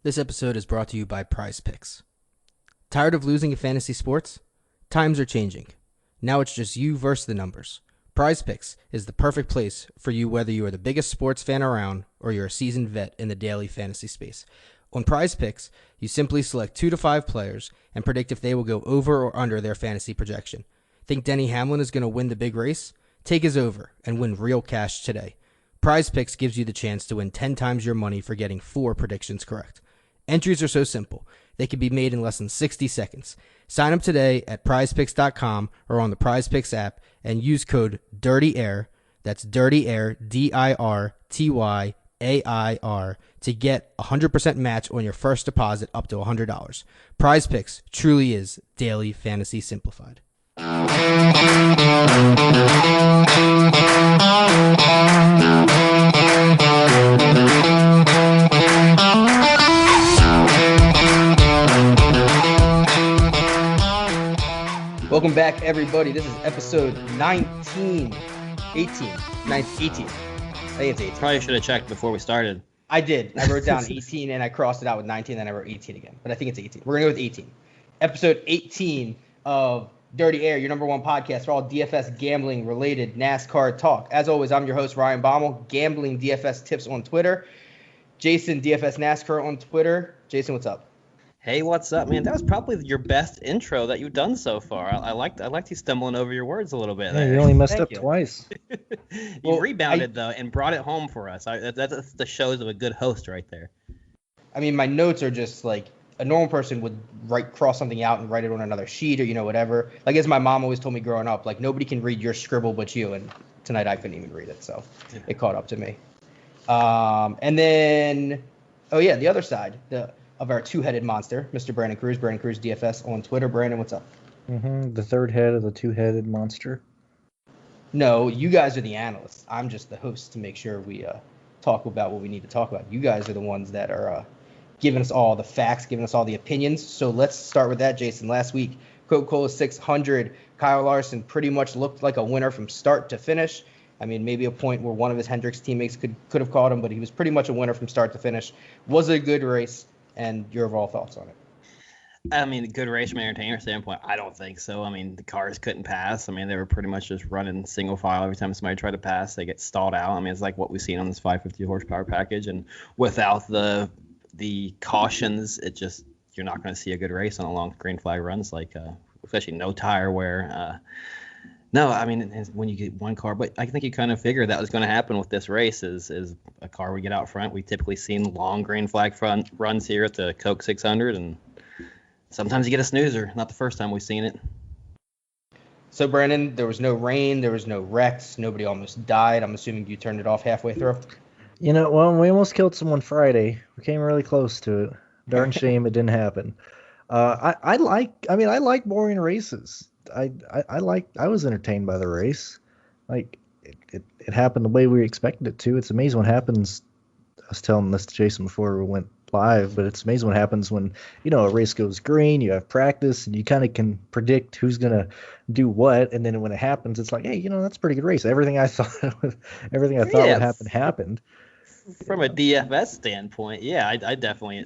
This episode is brought to you by Prize Picks. Tired of losing in fantasy sports? Times are changing. Now it's just you versus the numbers. Prize Picks is the perfect place for you whether you are the biggest sports fan around or you're a seasoned vet in the daily fantasy space. On Prize Picks, you simply select 2 to 5 players and predict if they will go over or under their fantasy projection. Think Denny Hamlin is going to win the big race? Take his over and win real cash today. Prize Picks gives you the chance to win 10 times your money for getting 4 predictions correct. Entries are so simple. They can be made in less than 60 seconds. Sign up today at prizepicks.com or on the PrizePicks app and use code DIRTYAIR, that's DIRTYAIR, DIRTYAIR, to get a 100% match on your first deposit up to $100. Prize Picks truly is daily fantasy simplified. Welcome back, everybody. This is episode 18. I think it's 18. Probably should have checked before we started. I did. I wrote down 18 and I crossed it out with 19, then I wrote 18 again. But I think it's 18. We're going to go with 18. Episode 18 of Dirty Air, your number one podcast for all DFS gambling related NASCAR talk. As always, I'm your host, Ryan Baumel, gambling DFS tips on Twitter. Jason, DFS NASCAR on Twitter. Jason, what's up? Hey, what's up, man? That was probably your best intro that you've done so far. I liked you stumbling over your words a little bit. Yeah, you only messed up twice. You rebounded, though, and brought it home for us. That's the shows of a good host right there. I mean, my notes are just like a normal person would cross something out and write it on another sheet or, whatever. Like, as my mom always told me growing up, like, nobody can read your scribble but you. And tonight I couldn't even read it, so it caught up to me. And then, the other side, of our two-headed monster, Mr. Brandon Cruz DFS on Twitter. Brandon, what's up? The third head of the two-headed monster. No, you guys are the analysts. I'm just the host to make sure we talk about what we need to talk about. You guys are the ones that are giving us all the facts, giving us all the opinions. So let's start with that, Jason. Last week, Coca-Cola 600, Kyle Larson pretty much looked like a winner from start to finish. I mean, maybe a point where one of his Hendricks teammates could have caught him, but he was pretty much a winner from start to finish. Was it a good race? And your overall thoughts on it? I mean, good race from an entertainer standpoint, I don't think so. I mean, the cars couldn't pass. I mean, they were pretty much just running single file every time somebody tried to pass. They get stalled out. I mean, it's like what we've seen on this 550 horsepower package. And without the cautions, you're not going to see a good race on a long green flag runs, like especially no tire wear. No, I mean, when you get one car, but I think you kind of figured that was going to happen with this race is a car we get out front. We typically seen long green flag front runs here at the Coke 600, and sometimes you get a snoozer. Not the first time we've seen it. So, Brandon, there was no rain, there was no wrecks, nobody almost died. I'm assuming you turned it off halfway through. Well, we almost killed someone Friday. We came really close to it. Darn shame it didn't happen. I like boring races. I was entertained by the race. Like it happened the way we expected it to. It's amazing what happens. I was telling this to Jason before we went live, but it's amazing what happens when a race goes green. You have practice and you kind of can predict who's gonna do what, and then when it happens, it's like, hey, that's a pretty good race. Everything I thought would happen happened. From a DFS standpoint, yeah, I definitely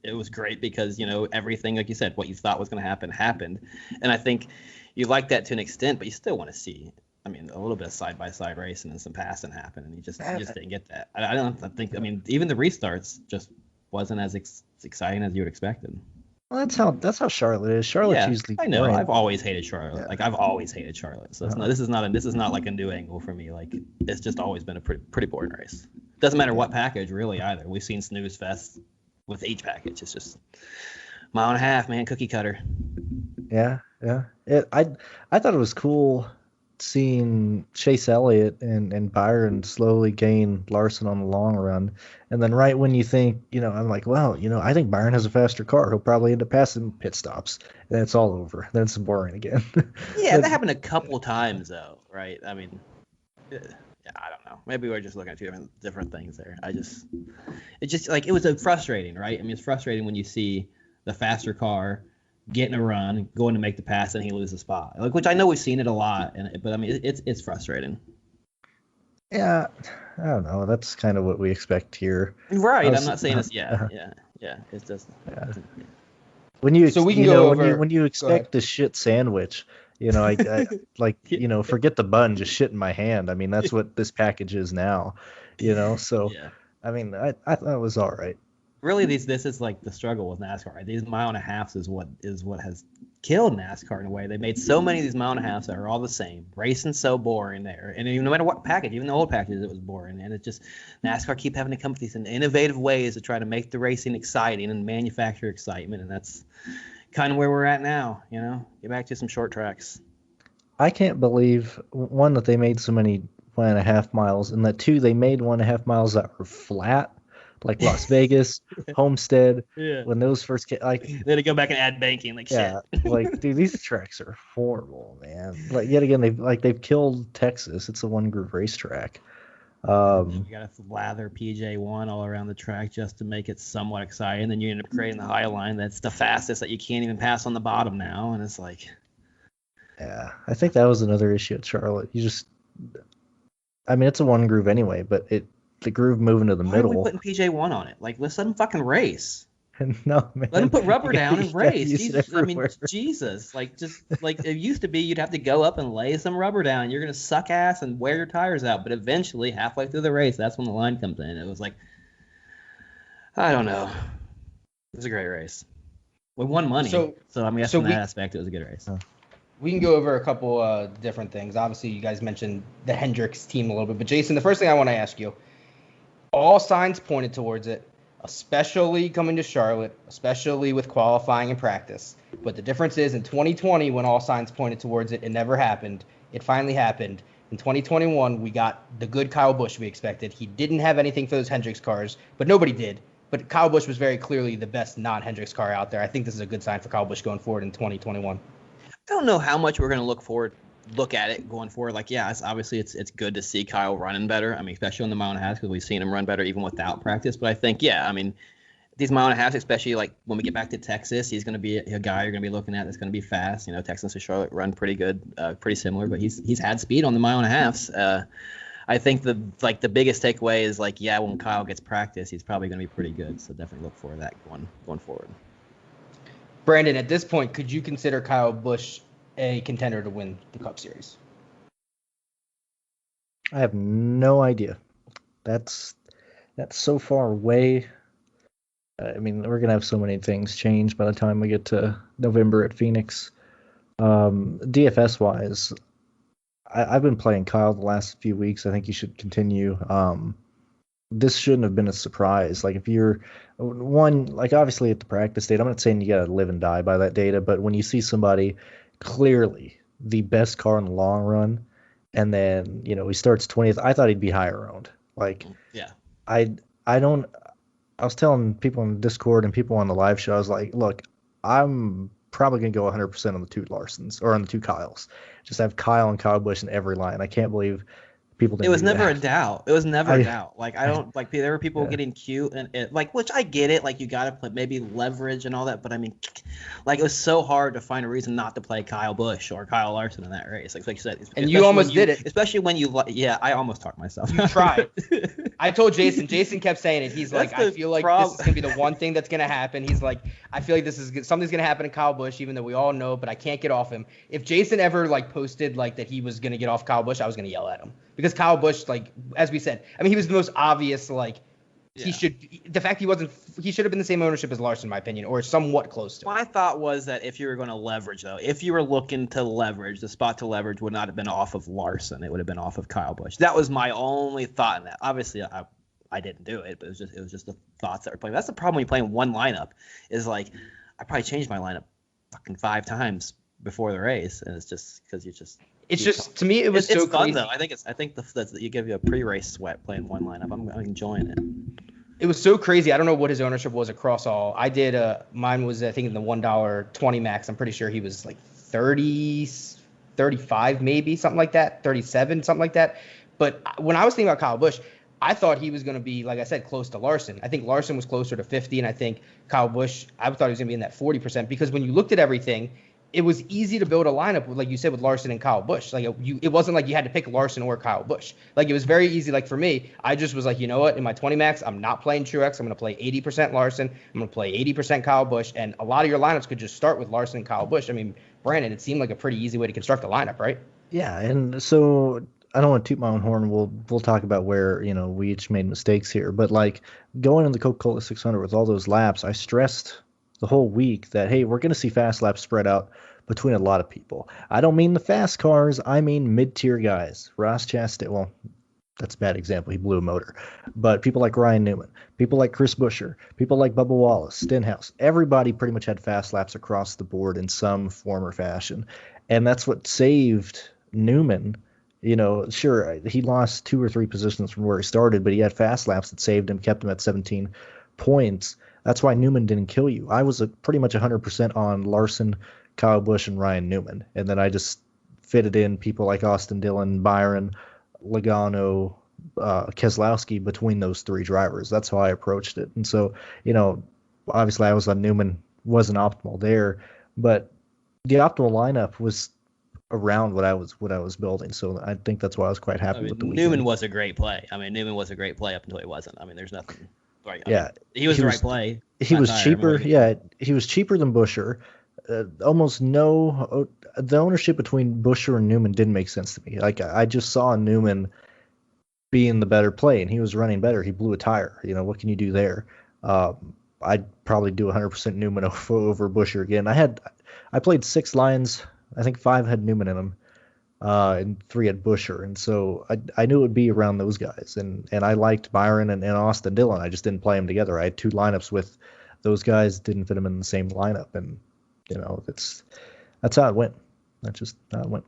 it was great because everything, like you said, what you thought was going to happen happened, and I think you like that to an extent, but you still want to see, a little bit of side-by-side racing and some passing happen, and you just didn't get that. I think even the restarts just wasn't as exciting as you would expected. Well, that's how Charlotte is. Charlotte's usually. I know. I've always hated Charlotte. Yeah. I've always hated Charlotte. So this is not like a new angle for me. Like, it's just always been a pretty boring race. Doesn't matter what package really either. We've seen snooze fest with each package. It's just mile and a half, man, cookie cutter. Yeah. I thought it was cool seeing Chase Elliott and Byron slowly gain Larson on the long run, and then right when you think, I'm like, well, I think Byron has a faster car. He'll probably end up passing pit stops, and then it's all over. Then it's boring again. Yeah, that happened a couple times though, right? I mean, yeah, I don't know. Maybe we're just looking at two different things there. It was frustrating, right? I mean, it's frustrating when you see the faster car getting a run, going to make the pass, and he loses a spot. Which I know we've seen it a lot, but I mean, it's frustrating. Yeah, I don't know. That's kind of what we expect here. Right. I'm not saying it's yeah. Yeah, it's just. Yeah. When you So we can you go know over. when you Go ahead. expect the shit sandwich, I like forget the bun, just shit in my hand. I mean that's what this package is now, So Yeah. I mean I thought it was all right. Really, this is like the struggle with NASCAR. Right? These mile and a halves is what has killed NASCAR in a way. They made so many of these mile and a halves that are all the same. Racing's so boring there, and even no matter what package, even the old packages, it was boring. And it just NASCAR keep having to come up with these innovative ways to try to make the racing exciting and manufacture excitement, and that's kind of where we're at now. Get back to some short tracks. I can't believe one that they made so many 1.5 miles, and that two they made 1.5 miles that were flat, like Las Vegas, Homestead. Yeah. When those first came, like They had to go back and add banking, like yeah, shit. like dude, these tracks are horrible, man. Like yet again, they've killed Texas. It's a one group racetrack. You gotta lather PJ1 all around the track just to make it somewhat exciting. Then you end up creating the high line that's the fastest that you can't even pass on the bottom now, and it's like. Yeah, I think that was another issue at Charlotte. I mean, it's a one groove anyway, but the groove moving to the Why middle. Why are we putting PJ1 on it? Like, let's let him fucking race. No, man. Let him put rubber down and race. Jesus, Jesus. Like, just like it used to be, you'd have to go up and lay some rubber down. You're gonna suck ass and wear your tires out. But eventually, halfway through the race, that's when the line comes in. It was like, I don't know. It was a great race. We won money. So I mean, from that aspect, it was a good race. We can go over a couple different things. Obviously, you guys mentioned the Hendricks team a little bit. But, Jason, the first thing I want to ask you, all signs pointed towards it, especially coming to Charlotte, especially with qualifying and practice. But the difference is in 2020, when all signs pointed towards it, it never happened. It finally happened. In 2021, we got the good Kyle Busch we expected. He didn't have anything for those Hendricks cars, but nobody did. But Kyle Busch was very clearly the best non-Hendricks car out there. I think this is a good sign for Kyle Busch going forward in 2021. I don't know how much we're going to look at it going forward. Like, yeah, it's good to see Kyle running better. I mean, especially on the mile and a half, because we've seen him run better even without practice. But I think, yeah, I mean, these mile and a halves, especially like when we get back to Texas, he's going to be a guy you're going to be looking at that's going to be fast. Texas and Charlotte run pretty good, pretty similar, but he's had speed on the mile and a halves. I think the biggest takeaway is like, yeah, when Kyle gets practice, he's probably going to be pretty good. So definitely look for that going forward. Brandon, at this point, could you consider Kyle Busch a contender to win the Cup Series? I have no idea. That's so far away. I mean, we're gonna have so many things change by the time we get to November at Phoenix. DFS wise, I've been playing Kyle the last few weeks. I think you should continue. This shouldn't have been a surprise. Like if you're obviously at the practice date, I'm not saying you gotta live and die by that data, but when you see somebody clearly the best car in the long run, and then he starts 20th, I thought he'd be higher owned. Like, yeah, I was telling people in Discord and people on the live show, I was like, look, I'm probably gonna go 100% on the two Larsons or on the two Kyles. Just have Kyle and Kyle Busch in every line. I can't believe people didn't. It was do never that. a doubt. It was never a doubt. Like I don't like there were people getting cute and which I get it. Like you got to play maybe leverage and all that, but I mean, like it was so hard to find a reason not to play Kyle Busch or Kyle Larson in that race. Like you said, and you almost did it. Especially when I almost talked myself. You tried. I told Jason. Jason kept saying it. He's like, I feel like this is gonna be the one thing that's gonna happen. He's like, I feel like something's gonna happen to Kyle Busch, even though we all know, but I can't get off him. If Jason ever posted that he was gonna get off Kyle Busch, I was gonna yell at him. Because Kyle Busch, as we said, I mean, he was the most obvious, he should have been the same ownership as Larson, in my opinion, or somewhat close to it. My thought was that if you were going to leverage, though, if you were looking to leverage, the spot to leverage would not have been off of Larson. It would have been off of Kyle Busch. That was my only thought in that. Obviously, I didn't do it, but it was just the thoughts that were playing. That's the problem when you're playing one lineup is I probably changed my lineup fucking 5 times before the race, and it's just because to me it was so fun crazy. Though. I think you give you a pre-race sweat playing one lineup. I'm enjoying it. It was so crazy. I don't know what his ownership was across all. I did mine was I think in the $1.20 max. I'm pretty sure he was 30, 35 maybe, something like that, 37, something like that. But when I was thinking about Kyle Busch, I thought he was going to be, like I said, close to Larson. I think Larson was closer to 50, and I think Kyle Busch, I thought he was going to be in that 40%, because when you looked at everything, it was easy to build a lineup, like you said, with Larson and Kyle Busch. Like it wasn't like you had to pick Larson or Kyle Busch. Like it was very easy. Like for me, I just was like, you know what? In my 20 max, I'm not playing Truex. I'm going to play 80% Larson. I'm going to play 80% Kyle Busch. And a lot of your lineups could just start with Larson and Kyle Busch. I mean, Brandon, it seemed like a pretty easy way to construct a lineup, right? Yeah, and so I don't want to toot my own horn. We'll talk about where we each made mistakes here, but like going in the Coca-Cola 600 with all those laps, I stressed the whole week that hey, we're going to see fast laps spread out between a lot of people. I don't mean the fast cars, I mean mid-tier guys. Ross Chastain, well, that's a bad example. He blew a motor. But people like Ryan Newman, people like Chris Buescher, people like Bubba Wallace, Stenhouse, everybody pretty much had fast laps across the board in some form or fashion. And that's what saved Newman. Sure, he lost 2 or 3 positions from where he started, but he had fast laps that saved him, kept him at 17 points. That's why Newman didn't kill you. I was pretty much 100% on Larson, Kyle Busch, and Ryan Newman. And then I just fitted in people like Austin Dillon, Byron, Logano, Keselowski between those 3 drivers. That's how I approached it. And so, obviously I was on Newman, wasn't optimal there, but the optimal lineup was around what I was building. So I think that's why I was quite happy with the weekend. Newman was a great play. I mean, Newman was a great play up until he wasn't. I mean, there's nothing. Right. He was the right play. He was cheaper. Yeah, he was cheaper than Buescher. Almost no. The ownership between Buescher and Newman didn't make sense to me. Like I just saw Newman being the better play, and he was running better. He blew a tire. What can you do there? I'd probably do 100% Newman over Buescher again. I played 6 lines. I think 5 had Newman in them, and 3 had Buescher. And so I knew it would be around those guys. And I liked Byron and Austin Dillon. I just didn't play them together. I had 2 lineups with those guys, didn't fit them in the same lineup. And, that's how it went. That's just how it went.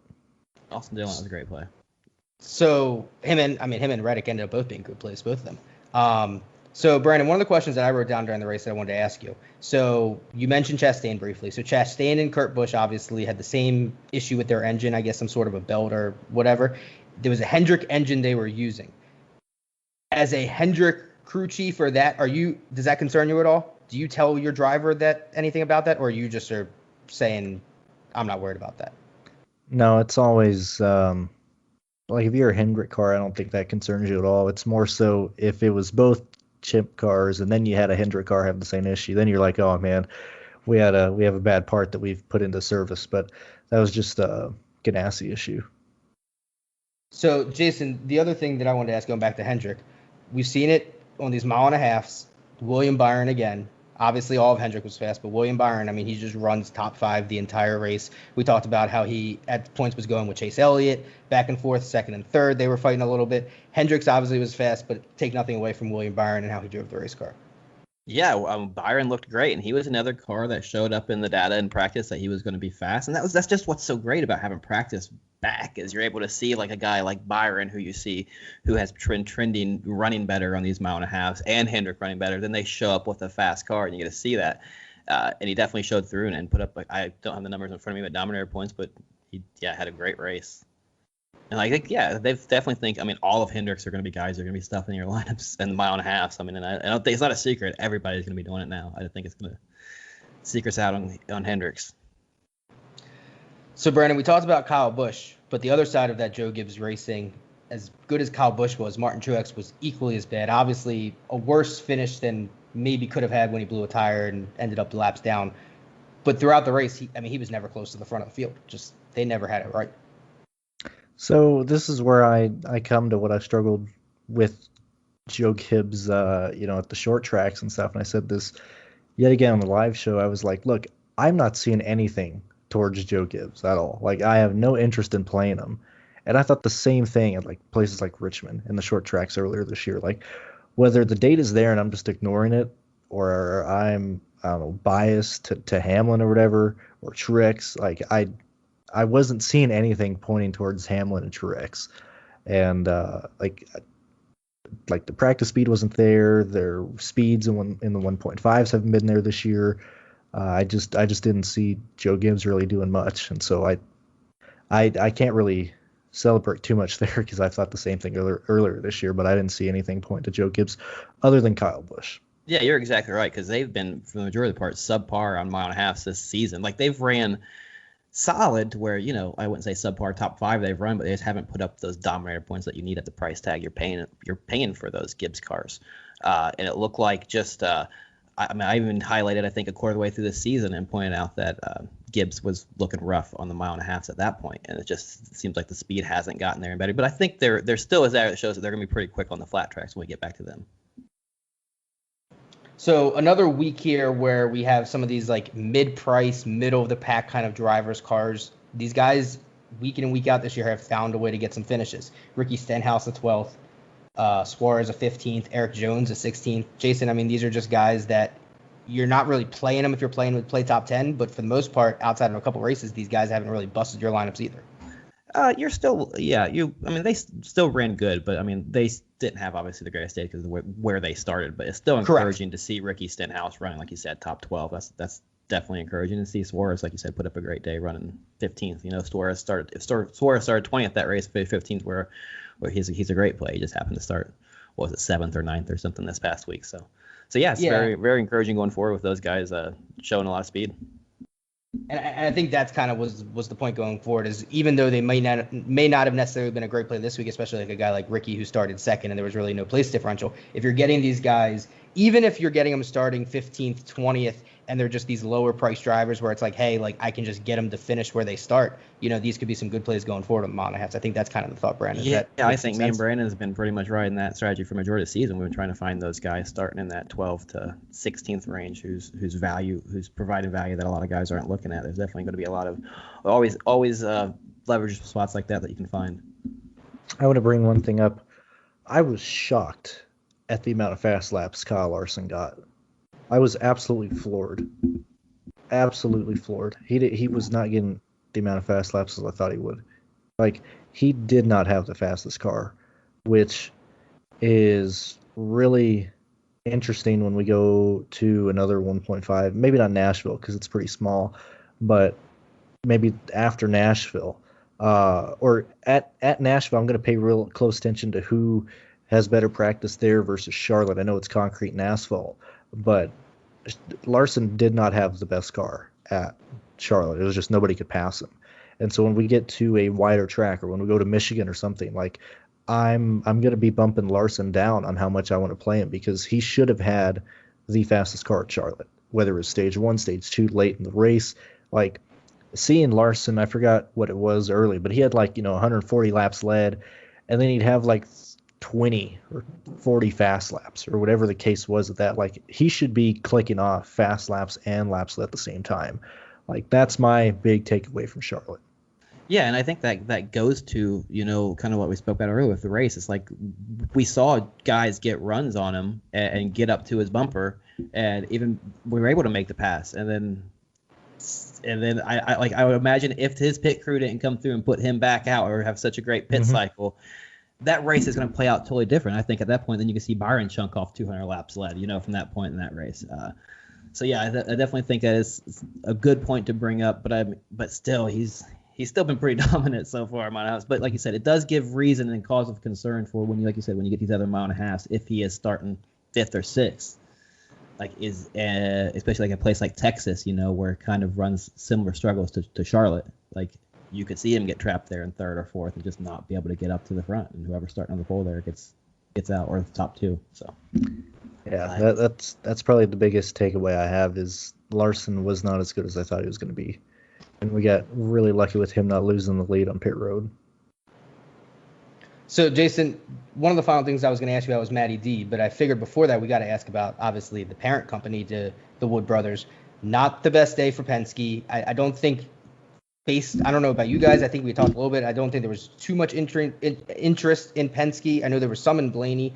Austin Dillon was a great play. So him and Reddick ended up both being good plays, both of them. So, Brandon, one of the questions that I wrote down during the race that I wanted to ask you. So, you mentioned Chastain briefly. So, Chastain and Kurt Busch obviously had the same issue with their engine, I guess some sort of a belt or whatever. There was a Hendrick engine they were using. As a Hendrick crew chief or that, does that concern you at all? Do you tell your driver anything about that, or you just are saying, I'm not worried about that? No, it's always like if you're a Hendrick car, I don't think that concerns you at all. It's more so if it was both chip cars and then you had a Hendrick car have the same issue, then you're like, oh man, we have a bad part that we've put into service. But that was just a Ganassi issue. So Jason, the other thing that I wanted to ask, going back to Hendrick, we've seen it on these mile and a halves. William Byron again. Obviously, all of Hendrick was fast, but William Byron, I mean, he just runs top 5 the entire race. We talked about how he, at points, was going with Chase Elliott, back and forth, second and third. They were fighting a little bit. Hendricks obviously was fast, but take nothing away from William Byron and how he drove the race car. Yeah, Byron looked great, and he was another car that showed up in the data in practice that he was going to be fast, and that's just what's so great about having practice back is you're able to see like a guy like Byron who has trending running better on these mile and a halves, and Hendrick running better. Then they show up with a fast car, and you get to see that, and he definitely showed through and put up. I don't have the numbers in front of me, but dominator points, but he had a great race. And I think, they definitely think, all of Hendricks are going to be guys who are going to be stuffing your lineups in the mile and a half. And I don't think it's not a secret. Everybody's going to be doing it now. I think it's going to secrets out on Hendricks. So, Brandon, we talked about Kyle Busch, but the other side of that Joe Gibbs Racing, as good as Kyle Busch was, Martin Truex was equally as bad. Obviously, a worse finish than maybe could have had when he blew a tire and ended up laps down. But throughout the race, he was never close to the front of the field. Just they never had it right. So this is where I come to what I struggled with Joe Gibbs, at the short tracks and stuff. And I said this yet again on the live show. I was like, look, I'm not seeing anything towards Joe Gibbs at all. Like, I have no interest in playing him. And I thought the same thing at like places like Richmond in the short tracks earlier this year. Like, whether the data's there and I'm just ignoring it, or I'm, I don't know, biased to Hamlin or whatever, or Truex, like I wasn't seeing anything pointing towards Hamlin and Truex, and like the practice speed wasn't there. Their speeds in the 1.5s haven't been there this year. I just didn't see Joe Gibbs really doing much, and so I can't really celebrate too much there because I thought the same thing earlier this year, but I didn't see anything point to Joe Gibbs other than Kyle Busch. Yeah, you're exactly right, because they've been, for the majority of the part, subpar on mile and a half this season. Like, they've ran solid to where, I wouldn't say subpar top 5 they've run, but they just haven't put up those dominator points that you need at the price tag you're paying for those Gibbs cars. And it looked like just I even highlighted, I think, a quarter of the way through the season and pointed out that Gibbs was looking rough on the 1.5 miles at that point, and it just seems like the speed hasn't gotten there and better. But I think there still is that shows that they're going to be pretty quick on the flat tracks when we get back to them. So another week here where we have some of these like mid-price, middle-of-the-pack kind of drivers' cars. These guys, week in and week out this year, have found a way to get some finishes. Ricky Stenhouse, the 12th. Suarez a 15th, Eric Jones a 16th. Jason, I mean, these are just guys that you're not really playing them if you're playing with play top 10, but for the most part, outside of a couple races, these guys haven't really busted your lineups either. You're still, they still ran good, but I mean, they didn't have obviously the greatest day because of where they started, but it's still encouraging to see Ricky Stenhouse running, like you said, top 12. That's definitely encouraging to see Suarez, like you said, put up a great day running 15th. Suarez started 20th that race, 15th, where he's a great play. He just happened to start, 7th or 9th or something this past week. So yeah, it's very, very encouraging going forward with those guys showing a lot of speed. And I think that's kind of was the point going forward, is even though they may not have necessarily been a great play this week, especially like a guy like Ricky who started second and there was really no place differential. If you're getting these guys, even if you're getting them starting 15th, 20th, and they're just these lower price drivers where it's like, hey, like I can just get them to finish where they start, these could be some good plays going forward on Monahan. I think that's kind of the thought, Brandon. Yeah, I think me and Brandon has been pretty much riding that strategy for majority of the season. We've been trying to find those guys starting in that 12th to 16th range who's providing value that a lot of guys aren't looking at. There's definitely going to be a lot of always leverage spots like that you can find. I want to bring one thing up. I was shocked at the amount of fast laps Kyle Larson got. I was absolutely floored. Absolutely floored. He was not getting the amount of fast laps as I thought he would. Like, he did not have the fastest car, which is really interesting when we go to another 1.5. Maybe not Nashville because it's pretty small, but maybe after Nashville. Or at Nashville, I'm going to pay real close attention to who has better practice there versus Charlotte. I know it's concrete and asphalt, but Larson did not have the best car at Charlotte. It was just nobody could pass him. And so when we get to a wider track or when we go to Michigan or something, like I'm going to be bumping Larson down on how much I want to play him because he should have had the fastest car at Charlotte, whether it was stage 1, stage 2, late in the race. Like seeing Larson, I forgot what it was early, but he had 140 laps led, and then he'd have 20 or 40 fast laps or whatever the case was at that. Like he should be clicking off fast laps and laps at the same time. Like that's my big takeaway from Charlotte. Yeah, and I think that goes to, kind of what we spoke about earlier with the race. It's like we saw guys get runs on him and get up to his bumper, and even we were able to make the pass. And then I would imagine if his pit crew didn't come through and put him back out or have such a great pit cycle, that race is going to play out totally different. I think at that point, then you can see Byron chunk off 200 laps led, from that point in that race. So yeah, I definitely think that is a good point to bring up. But still, he's still been pretty dominant so far, mile and a half. But like you said, it does give reason and cause of concern for when you get these other mile and a halves, if he is starting 5th or 6th, especially like a place like Texas, where it kind of runs similar struggles to Charlotte, like. You could see him get trapped there in 3rd or 4th and just not be able to get up to the front, and whoever's starting on the pole there gets out, or the top 2. So, yeah, that's probably the biggest takeaway I have is Larson was not as good as I thought he was going to be, and we got really lucky with him not losing the lead on pit road. So, Jason, one of the final things I was going to ask you about was Matty D, but I figured before that we got to ask about obviously the parent company to the Wood brothers. Not the best day for Penske. I don't think. I don't know about you guys. I think we talked a little bit. I don't think there was too much interest in Penske. I know there was some in Blaney.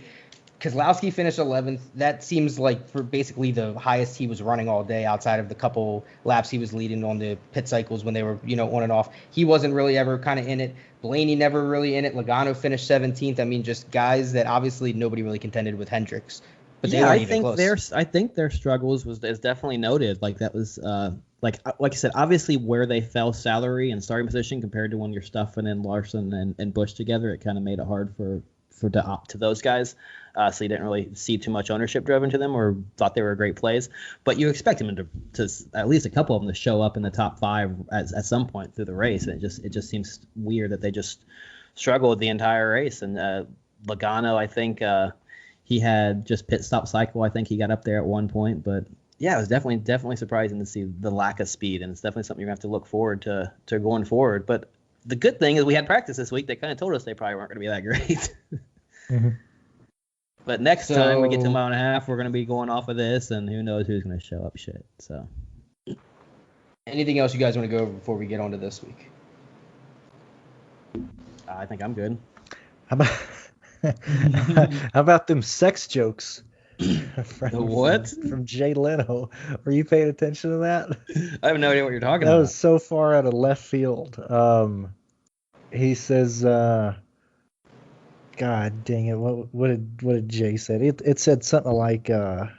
Keselowski finished 11th. That seems like for basically the highest he was running all day outside of the couple laps he was leading on the pit cycles when they were, on and off. He wasn't really ever kind of in it. Blaney never really in it. Logano finished 17th. I mean, just guys that obviously nobody really contended with Hendricks. But they weren't even close. I think their struggles is definitely noted. Like that was like I said, obviously where they fell salary and starting position compared to when you're stuffing in Larson and Busch together, it kind of made it hard to opt to those guys. so you didn't really see too much ownership driven to them or thought they were great plays. But you expect them to at least a couple of them to show up in the top 5 at some point through the race. And it just seems weird that they just struggled the entire race. And Logano, I think he had just pit stop cycle. I think he got up there at one point, but yeah, it was definitely surprising to see the lack of speed, and it's definitely something you're going to have to look forward to going forward. But the good thing is we had practice this week. They kind of told us they probably weren't going to be that great. Mm-hmm. But next time we get to a mile and a half, we're going to be going off of this, and who knows who's going to show up shit. So, anything else you guys want to go over before we get on to this week? I think I'm good. How about them sex jokes? The what? From Jay Leno. Were you paying attention to that? I have no idea what you're talking about. That was so far out of left field. He says, God dang it, what did Jay say? It said something like I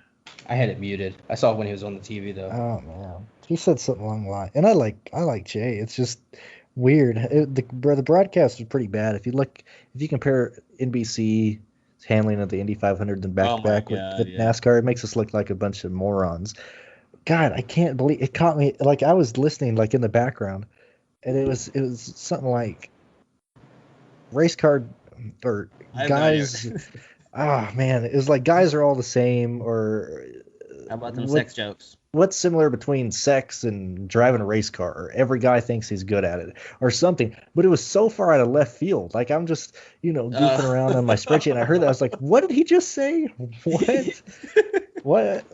had it muted. I saw it when he was on the TV though. Oh man. He said something along the line. And I like Jay. It's just weird. The broadcast was pretty bad. If you compare NBC's handling of the Indy 500 and back-to-back with NASCAR, it makes us look like a bunch of morons. God, I can't believe it caught me. Like I was listening, like in the background, and it was something like race car or guys. Oh man, it was like guys are all the same. Or how about them sex jokes? What's similar between sex and driving a race car? Or every guy thinks he's good at it, or something. But it was so far out of left field. Like I'm just, goofing around on my spreadsheet, and I heard that. I was like, "What did he just say? What? What?"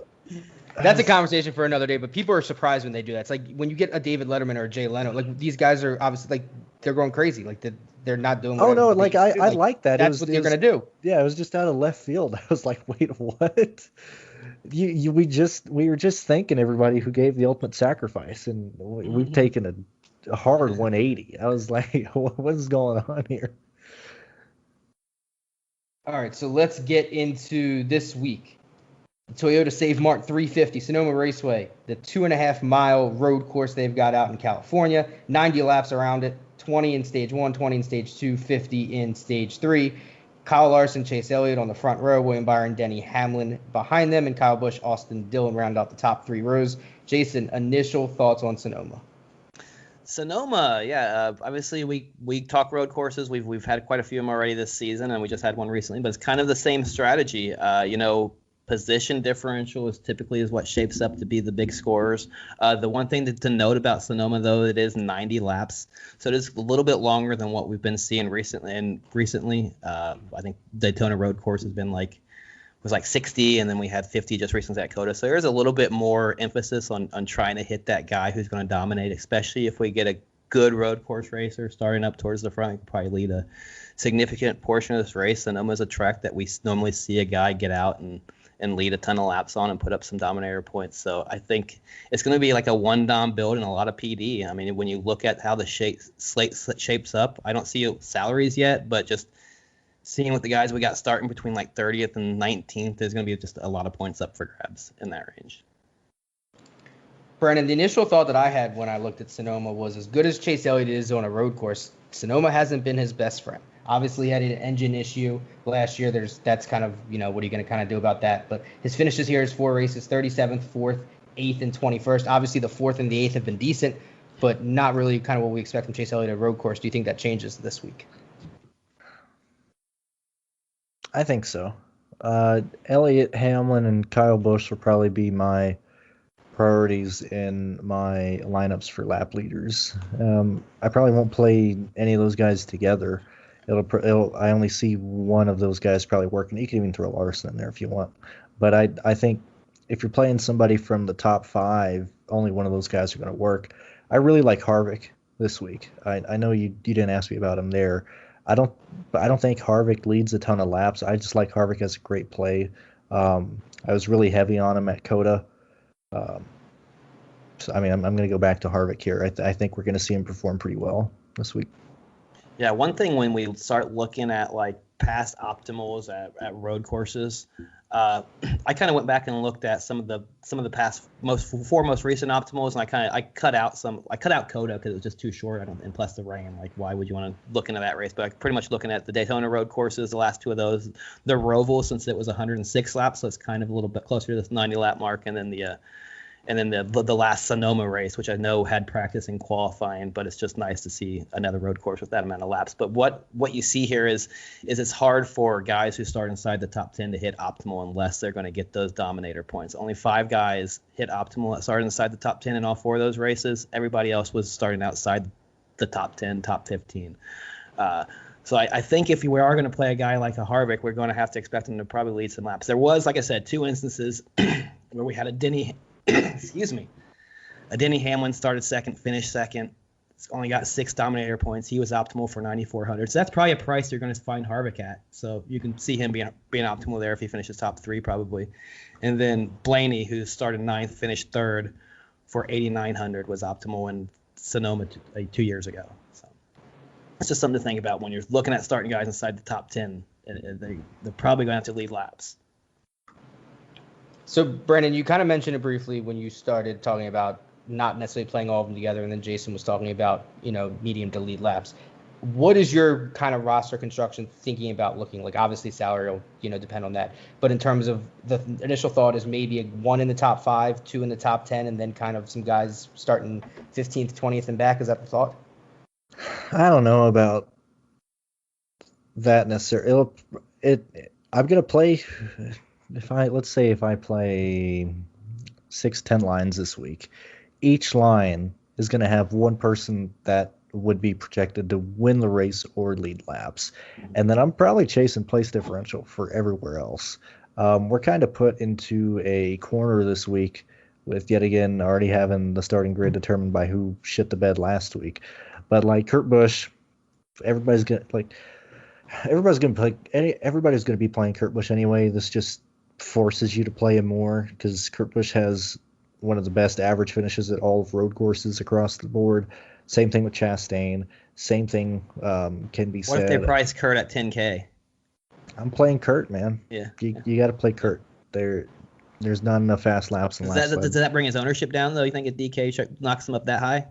That's a conversation for another day. But people are surprised when they do that. It's like when you get a David Letterman or a Jay Leno. Like these guys are obviously like they're going crazy. Like they're not doing. Oh no! Like I like that. That's what they're gonna do. Yeah, it was just out of left field. I was like, "Wait, what?" We were just thanking everybody who gave the ultimate sacrifice, and we've taken a hard 180. I was like, what is going on here? All right, so let's get into this week. Toyota Save Mart 350, Sonoma Raceway, the 2.5-mile road course they've got out in California, 90 laps around it, 20 in stage 1, 20 in stage 2, 50 in stage 3. Kyle Larson, Chase Elliott on the front row, William Byron, Denny Hamlin behind them, and Kyle Busch, Austin Dillon round out the top 3 rows. Jason, initial thoughts on Sonoma? Sonoma, yeah. Obviously, we talk road courses. We've had quite a few of them already this season, and we just had one recently. But it's kind of the same strategy. Position differential is what shapes up to be the big scorers. The one thing to note about Sonoma, though, it is 90 laps, so it is a little bit longer than what we've been seeing recently. And I think Daytona road course was like 60, and then we had 50 just recently at Coda. So there's a little bit more emphasis on trying to hit that guy who's going to dominate, especially if we get a good road course racer starting up towards the front. It could probably lead a significant portion of this race. Sonoma is a track that we normally see a guy get out and lead a ton of laps on and put up some dominator points. So I think it's going to be like a one-dom build and a lot of PD. I mean, when you look at how the slate shapes up, I don't see salaries yet, but just seeing what the guys we got starting between like 30th and 19th, there's going to be just a lot of points up for grabs in that range. Brandon, the initial thought that I had when I looked at Sonoma was, as good as Chase Elliott is on a road course, Sonoma hasn't been his best friend. Obviously, he had an engine issue last year. That's kind of, what are you going to kind of do about that? But his finishes here is 4 races, 37th, 4th, 8th, and 21st. Obviously, the 4th and the 8th have been decent, but not really kind of what we expect from Chase Elliott at a road course. Do you think that changes this week? I think so. Elliott, Hamlin, and Kyle Busch will probably be my priorities in my lineups for lap leaders. I probably won't play any of those guys together. I only see one of those guys probably working. You can even throw Larson in there if you want. But I think if you're playing somebody from the top 5, only one of those guys are going to work. I really like Harvick this week. I know you didn't ask me about him there. I don't think Harvick leads a ton of laps. I just like Harvick as a great play. I was really heavy on him at Coda. So I'm going to go back to Harvick here. I think we're going to see him perform pretty well this week. Yeah, one thing when we start looking at like past optimals at road courses, I kind of went back and looked at some of the past most recent optimals, and I cut out Coda because it was just too short. And plus the rain, like why would you want to look into that race? But I'm pretty much looking at the Daytona road courses, the last two of those, the Roval, since it was 106 laps, so it's kind of a little bit closer to this 90 lap mark, and then the last Sonoma race, which I know had practice in qualifying, but it's just nice to see another road course with that amount of laps. But what you see here is it's hard for guys who start inside the top 10 to hit optimal unless they're going to get those dominator points. Only 5 guys hit optimal that started inside the top 10 in all 4 of those races. Everybody else was starting outside the top 10, top 15. So I think if we are going to play a guy like a Harvick, we're going to have to expect him to probably lead some laps. There was, like I said, 2 instances where we had a Denny Hamlin started second, finished second. It's only got 6 dominator points. He was optimal for 9,400. So that's probably a price you're going to find Harvick at. So you can see him being optimal there if he finishes top 3 probably. And then Blaney, who started 9th, finished 3rd for 8,900, was optimal in Sonoma 2 years ago. So it's just something to think about when you're looking at starting guys inside the top 10. They're probably going to have to lead laps. So, Brandon, you kind of mentioned it briefly when you started talking about not necessarily playing all of them together, and then Jason was talking about, medium to lead laps. What is your kind of roster construction thinking about looking like? Obviously, salary will, depend on that. But in terms of the initial thought is maybe 1 in the top 5, 2 in the top 10, and then kind of some guys starting 15th, 20th, and back. Is that the thought? I don't know about that necessarily. I'm going to play... Let's say if I play 6-10 lines this week, each line is going to have one person that would be projected to win the race or lead laps. And then I'm probably chasing place differential for everywhere else. We're kind of put into a corner this week with yet again already having the starting grid determined by who shit the bed last week. But like Kurt Busch, everybody's going to be playing Kurt Busch anyway. This just forces you to play him more because Kurt Busch has one of the best average finishes at all of road courses across the board. Same thing with Chastain. Same thing can be said. What if they price Kurt at 10K? I'm playing Kurt, man. Yeah. You got to play Kurt. There's not enough fast laps in last. Does that bring his ownership down though? You think a DK knocks him up that high?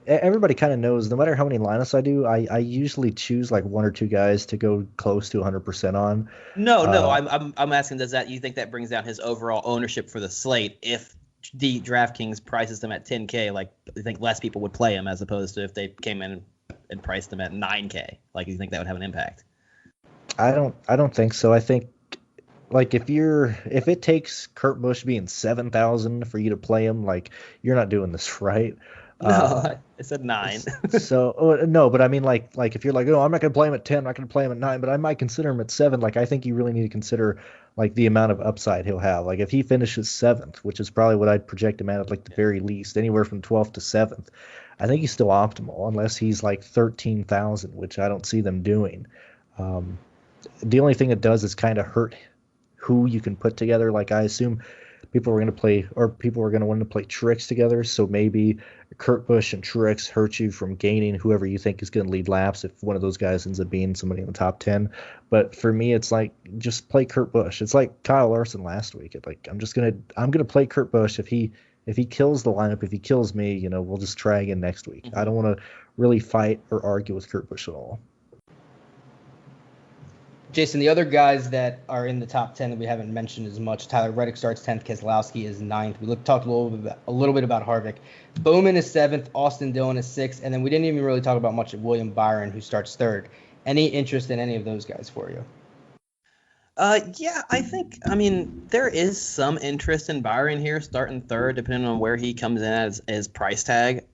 Everybody kind of knows, no matter how many lineups I do, I usually choose like 1 or 2 guys to go close to 100% on. No, I'm asking, you think that brings down his overall ownership for the slate if the DraftKings prices them at 10K? Like, you think less people would play him as opposed to if they came in and priced them at 9K? Like, you think that would have an impact? I don't think so. I think like if it takes Kurt Busch being 7,000 for you to play him, like you're not doing this right. No, I said 9. No, but I mean, like if you're like, oh, I'm not going to play him at 10, I'm not going to play him at 9, but I might consider him at 7. Like, I think you really need to consider like the amount of upside he'll have. Like, if he finishes 7th, which is probably what I'd project him at like the very least, anywhere from 12th to 7th, I think he's still optimal unless he's like 13,000, which I don't see them doing. The only thing it does is kind of hurt who you can put together. Like, I assume people are going to want to play Truex together, so maybe Kurt Busch and Truex hurt you from gaining whoever you think is going to lead laps if one of those guys ends up being somebody in the top 10. But for me, it's like, just play Kurt Busch. It's like Kyle Larson last week. It's like, I'm going to play Kurt Busch. If he kills the lineup, if he kills me, we'll just try again next week. I don't want to really fight or argue with Kurt Busch at all. Jason, the other guys that are in the top 10 that we haven't mentioned as much, Tyler Reddick starts 10th, Keselowski is 9th. We talked a little bit about Harvick. Bowman is 7th, Austin Dillon is 6th, and then we didn't even really talk about much of William Byron, who starts 3rd. Any interest in any of those guys for you? Yeah, I mean, there is some interest in Byron here, starting 3rd, depending on where he comes in as price tag.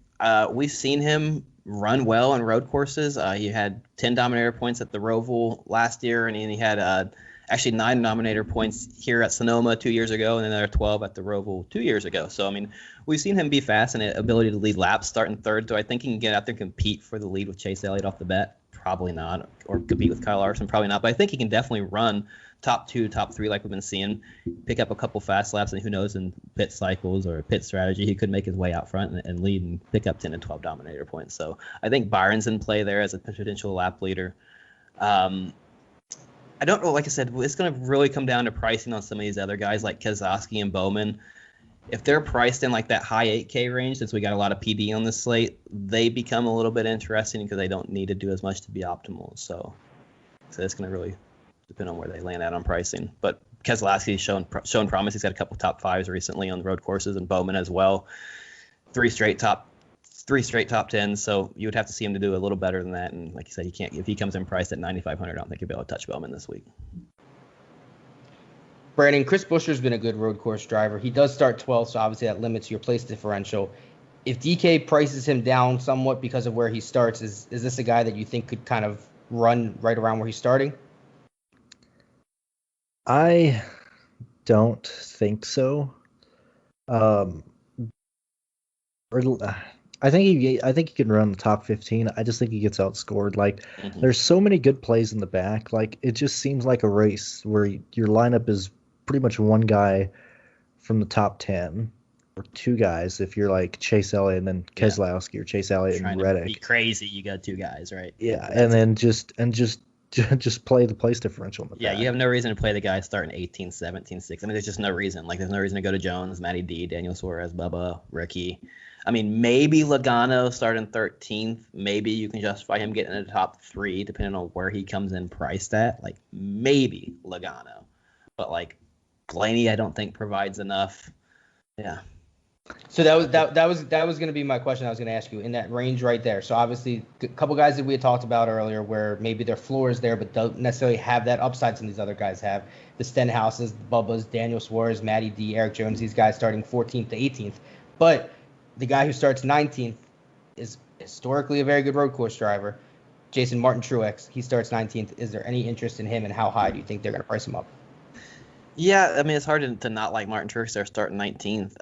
We've seen him run well on road courses. He had 10 Dominator points at the Roval last year, and he had actually 9 Dominator points here at Sonoma 2 years ago, and then another 12 at the Roval 2 years ago. So, I mean, we've seen him be fast and an ability to lead laps starting 3rd. Do I think he can get out there and compete for the lead with Chase Elliott off the bat? Probably not. Or compete with Kyle Larson? Probably not. But I think he can definitely run top 2, top 3 like we've been seeing, pick up a couple fast laps, and who knows, in pit cycles or pit strategy, he could make his way out front and lead and pick up 10 and 12 Dominator points. So I think Byron's in play there as a potential lap leader. I don't know. Like I said, it's going to really come down to pricing on some of these other guys like Keselowski and Bowman. If they're priced in like that high 8K range, since we got a lot of PD on this slate, they become a little bit interesting because they don't need to do as much to be optimal. So it's going to really depend on where they land out on pricing. But Keselowski's shown promise. He's got a couple top fives recently on the road courses, and Bowman as well. Three straight top tens. So you would have to see him to do a little better than that. And like you said, he can't. If he comes in priced at 9,500, I don't think he'll be able to touch Bowman this week. Brandon, Chris Buescher's been a good road course driver. He does start 12th, so obviously that limits your place differential. If DK prices him down somewhat because of where he starts, is this a guy that you think could kind of run right around where he's starting? I don't think so. I think he can run the top 15. I just think he gets outscored. Like, there's so many good plays in the back. Like, it just seems like a race where your lineup is pretty much one guy from the top 10, or two guys if you're like Chase Elliott and then Keselowski, or Chase Elliott and Reddick. Be crazy, you got two guys, right? Yeah, and then just play the place differential in the back. You have no reason to play the guy starting 18, 17, 6. I mean, there's just no reason. Like, there's no reason to go to Jones, Matty D, Daniel Suarez, Bubba, Ricky. I mean, maybe Logano starting 13th. Maybe you can justify him getting in the top 3, depending on where he comes in priced at. Like, maybe Logano. But, like, Blaney, I don't think provides enough. Yeah. So that was going to be my question I was going to ask you, in that range right there. So obviously a couple guys that we had talked about earlier where maybe their floor is there but don't necessarily have that upside some of these other guys have. The Stenhouses, the Bubbas, Daniel Suarez, Matty D, Eric Jones, these guys starting 14th to 18th. But the guy who starts 19th is historically a very good road course driver. Jason Martin Truex, he starts 19th. Is there any interest in him, and how high do you think they're going to price him up? Yeah, I mean, it's hard to not like Martin Truex there starting 19th.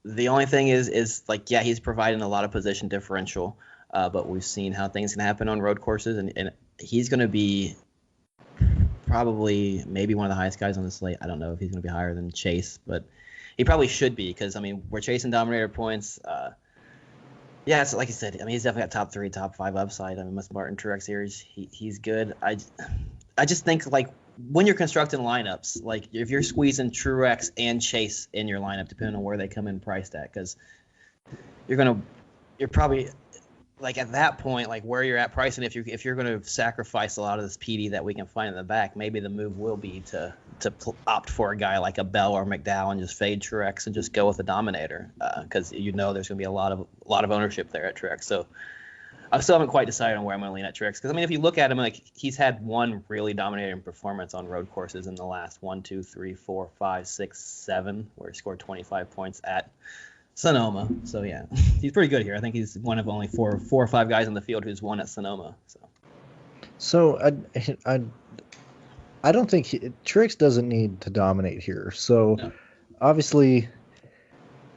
The only thing is like, yeah, he's providing a lot of position differential, but we've seen how things can happen on road courses, and he's going to be probably maybe one of the highest guys on the slate. I don't know if he's going to be higher than Chase, but he probably should be, because, I mean, we're chasing Dominator points. Yeah, it's like you said. I mean, he's definitely got top 3, top 5 upside. I mean, with Martin Truex here, he's good. I just think, like, when you're constructing lineups, like, if you're squeezing Truex and Chase in your lineup, depending on where they come in priced at, because you're probably, like, at that point, like, where you're at pricing, if you're going to sacrifice a lot of this PD that we can find in the back, maybe the move will be to opt for a guy like a Bell or McDowell and just fade Truex and just go with the Dominator, because there's going to be a lot of ownership there at Truex. So I still haven't quite decided on where I'm going to lean at Truex, because, I mean, if you look at him, like, he's had one really dominating performance on road courses in the last 1, 2, 3, 4, 5, 6, 7, where he scored 25 points at Sonoma. So yeah, he's pretty good here. I think he's one of only four or five guys in the field who's won at Sonoma. So I don't think Truex doesn't need to dominate here. So No. Obviously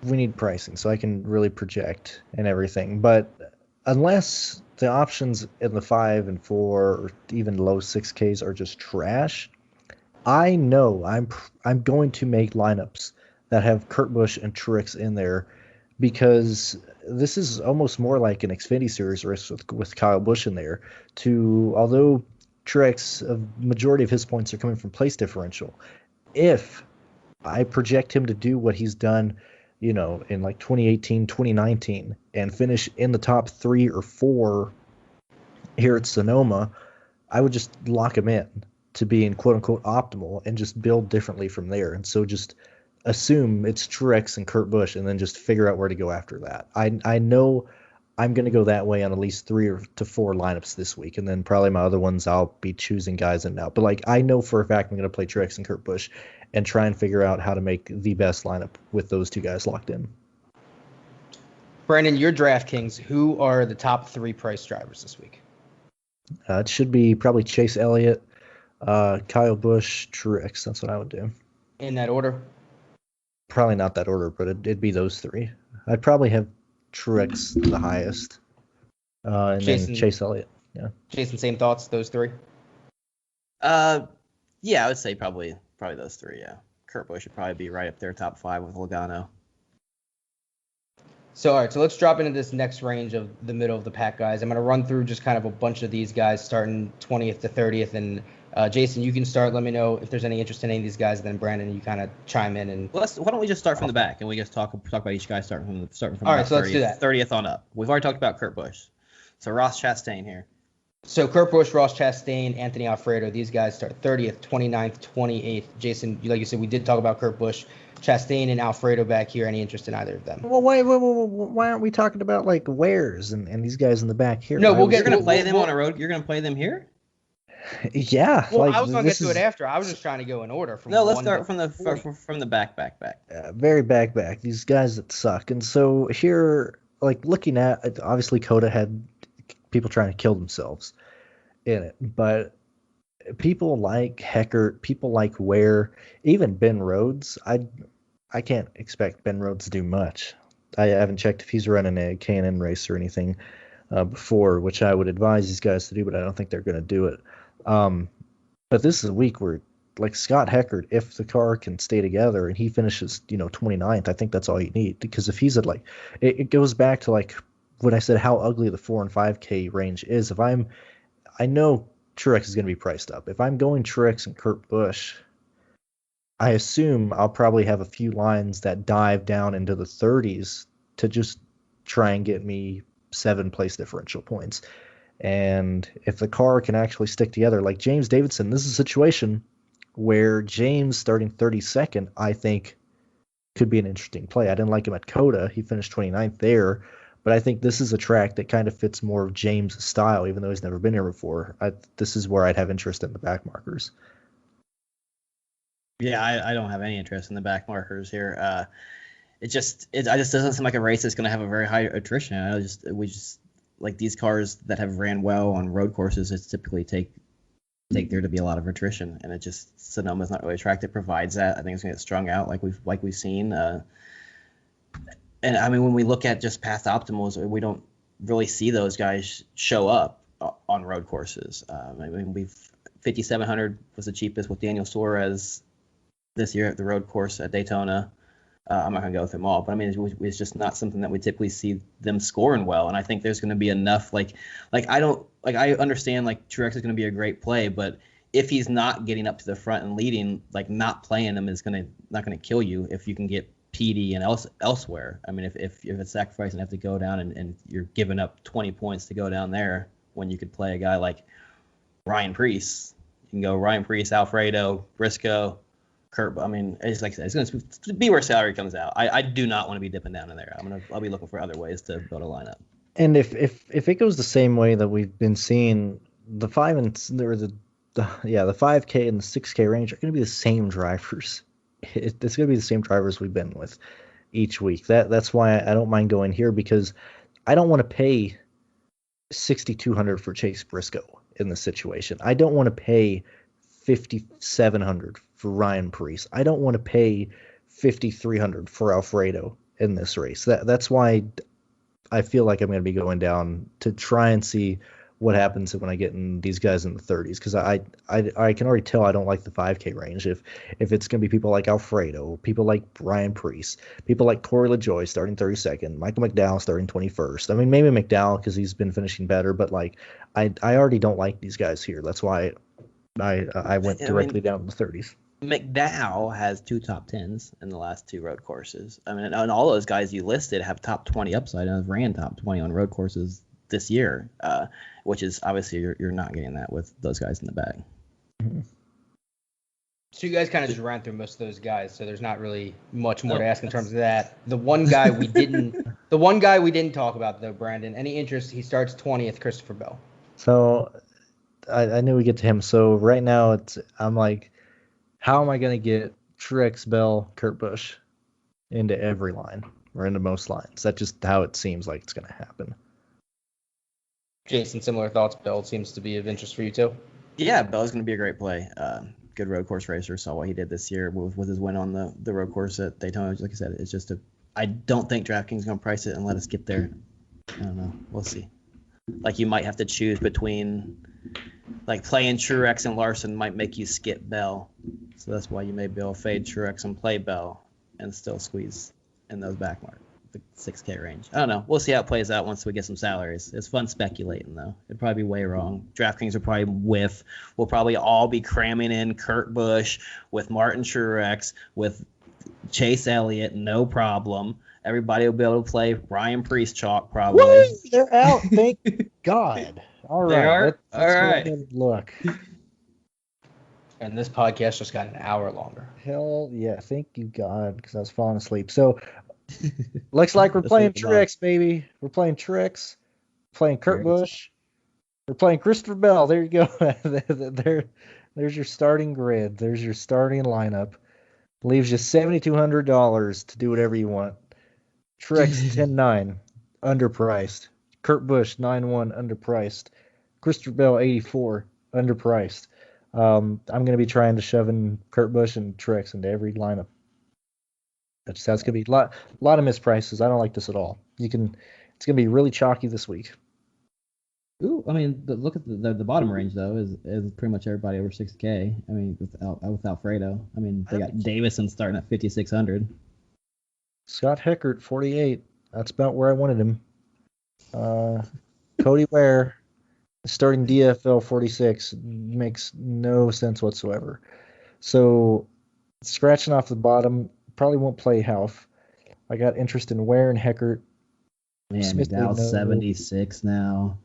we need pricing so I can really project and everything. But unless the options in the 5 and 4 or even low 6Ks are just trash, I know I'm going to make lineups that have Kurt Busch and Truex in there, because this is almost more like an Xfinity Series race with Kyle Busch in there. Although Truex, a majority of his points are coming from place differential, if I project him to do what he's done, in like 2018, 2019, and finish in the top 3 or 4 here at Sonoma, I would just lock him in to being quote unquote optimal and just build differently from there. And so just assume it's Truex and Kurt Busch and then just figure out where to go after that. I know I'm going to go that way on at least 3 to 4 lineups this week. And then probably my other ones, I'll be choosing guys in and out. But, like, I know for a fact I'm going to play Truex and Kurt Busch and try and figure out how to make the best lineup with those two guys locked in. Brandon, your DraftKings, who are the top 3 price drivers this week? It should be probably Chase Elliott, Kyle Busch, Truex. That's what I would do. In that order? Probably not that order, but it'd be those 3. I'd probably have Truex the highest, and then Chase Elliott. Yeah. Jason, same thoughts, those 3? Yeah, I would say probably those 3. Yeah, Kurt Busch should probably be right up there, top 5 with Logano. So, all right, so let's drop into this next range of the middle of the pack guys. I'm going to run through just kind of a bunch of these guys starting 20th to 30th. And Jason, you can start. Let me know if there's any interest in any of these guys. Then Brandon, you kind of chime in. And why don't we just start from the back and we just talk about each guy starting from all right, about so let's do that. 30th on up. We've already talked about Kurt Busch. So Ross Chastain here. So Kurt Busch, Ross Chastain, Anthony Alfredo, these guys start 30th, 29th, 28th. Jason, like you said, we did talk about Kurt Busch. Chastain and Alfredo back here. Any interest in either of them? Well, why aren't we talking about like Wares and these guys in the back here? No, You're going to play them on a road. You're going to play them here? Yeah. Well, I was going to get to it after. I was just trying to go in order. Let's start from the back. Very back. These guys that suck. And so here, like looking at, obviously Coda had people trying to kill themselves in it, but people like Heckert, people like Ware, even Ben Rhodes. I can't expect Ben Rhodes to do much. I haven't checked if he's running a K&N race or anything before, which I would advise these guys to do, but I don't think they're going to do it. But this is a week where, like Scott Heckert, if the car can stay together and he finishes, 29th, I think that's all you need. Because if he's at it goes back to like what I said, how ugly the 4 and 5K range is. I know Truex is going to be priced up. If I'm going Truex and Kurt Busch, I assume I'll probably have a few lines that dive down into the 30s to just try and get me 7 place differential points. And if the car can actually stick together, like James Davidson, this is a situation where James starting 32nd, I think, could be an interesting play. I didn't like him at Coda. He finished 29th there. But I think this is a track that kind of fits more of James' style, even though he's never been here before. This is where I'd have interest in the back markers. Yeah, I don't have any interest in the back markers here. It just doesn't seem like a race that's going to have a very high attrition. We just like these cars that have ran well on road courses. It's typically take there to be a lot of attrition, and Sonoma's not really a track that provides that. I think it's going to get strung out like we've seen. And I mean, when we look at just past optimals, we don't really see those guys show up on road courses. I mean, 5,700 was the cheapest with Daniel Suarez this year at the road course at Daytona. I'm not going to go with them all, but I mean, it's just not something that we typically see them scoring well. And I think there's going to be enough, I understand like Truex is going to be a great play, but if he's not getting up to the front and leading, like not playing him is not going to kill you if you can get PD and elsewhere. I mean, if it's sacrificing, have to go down and you're giving up 20 points to go down there when you could play a guy like Ryan Preece. You can go Ryan Preece, Alfredo, Briscoe, Kurt. I mean, it's like it's going to be where salary comes out. I do not want to be dipping down in there. I'll be looking for other ways to build a lineup. And if it goes the same way that we've been seeing, the 5K and the 6K range are going to be the same drivers. It's going to be the same drivers we've been with each week. That's why I don't mind going here, because I don't want to pay $6,200 for Chase Briscoe in this situation. I don't want to pay $5,700 for Ryan Preece. I don't want to pay $5,300 for Alfredo in this race. That's why I feel like I'm going to be going down to try and see what happens when I get in these guys in the 30s, because I can already tell I don't like the 5K range. If it's going to be people like Alfredo, people like Ryan Preece, people like Corey LaJoie starting 32nd, Michael McDowell starting 21st. I mean, maybe McDowell because he's been finishing better, but like I already don't like these guys here. That's why I went directly down to the 30s. McDowell has 2 top 10s in the last 2 road courses. I mean, and all those guys you listed have top 20 upside and have ran top 20 on road courses this year, which is obviously you're not getting that with those guys in the back. Mm-hmm. So you guys kind of just ran through most of those guys, so there's not really much more to ask in terms of that. The one guy we didn't talk about though, Brandon. Any interest? He starts 20th, Christopher Bell. So I knew we'd get to him. So right now I'm like, how am I going to get Truex, Bell, Kurt Busch into every line or into most lines? That's just how it seems like it's going to happen. Jason, similar thoughts. Bell seems to be of interest for you too. Yeah, Bell's going to be a great play. Good road course racer. Saw what he did this year with his win on the road course at Daytona. Like I said, it's just I don't think DraftKings is going to price it and let us get there. I don't know. We'll see. Like you might have to choose between, like playing Truex and Larson might make you skip Bell. So that's why you may be able to fade Truex and play Bell and still squeeze in those back the 6K range. I don't know. We'll see how it plays out once we get some salaries. It's fun speculating, though. It'd probably be way wrong. DraftKings will probably whiff. We'll probably all be cramming in Kurt Busch with Martin Truex, with Chase Elliott, no problem. Everybody will be able to play Ryan Priest chalk, probably. Woo! They're out. Thank God. All right. They are? Let's All go right. ahead and look. And this podcast just got an hour longer. Hell yeah. Thank you, God, because I was falling asleep. So, looks like we're Let's playing look 'em up. Truex, baby. We're playing Truex. Playing Kurt Busch. We're playing Christopher Bell. There you go. There's your starting grid. There's your starting lineup. Leaves you $7,200 to do whatever you want. Truex 10-9, underpriced. Kurt Busch 9-1, underpriced. Christopher Bell 84, underpriced. I'm going to be trying to shove in Kurt Busch and Truex into every lineup. That's going to be a lot of misprices. I don't like this at all. It's going to be really chalky this week. Ooh, I mean, look at the bottom range though is pretty much everybody over 6K. I mean, without Fredo. I mean, they got Davison starting at 5,600. Scott Heckert 48. That's about where I wanted him. Cody Ware starting DFL 46 makes no sense whatsoever. So scratching off the bottom, probably won't play Half. I got interest in Ware and Heckert. Man, Smith, McDowell's no. 76 now.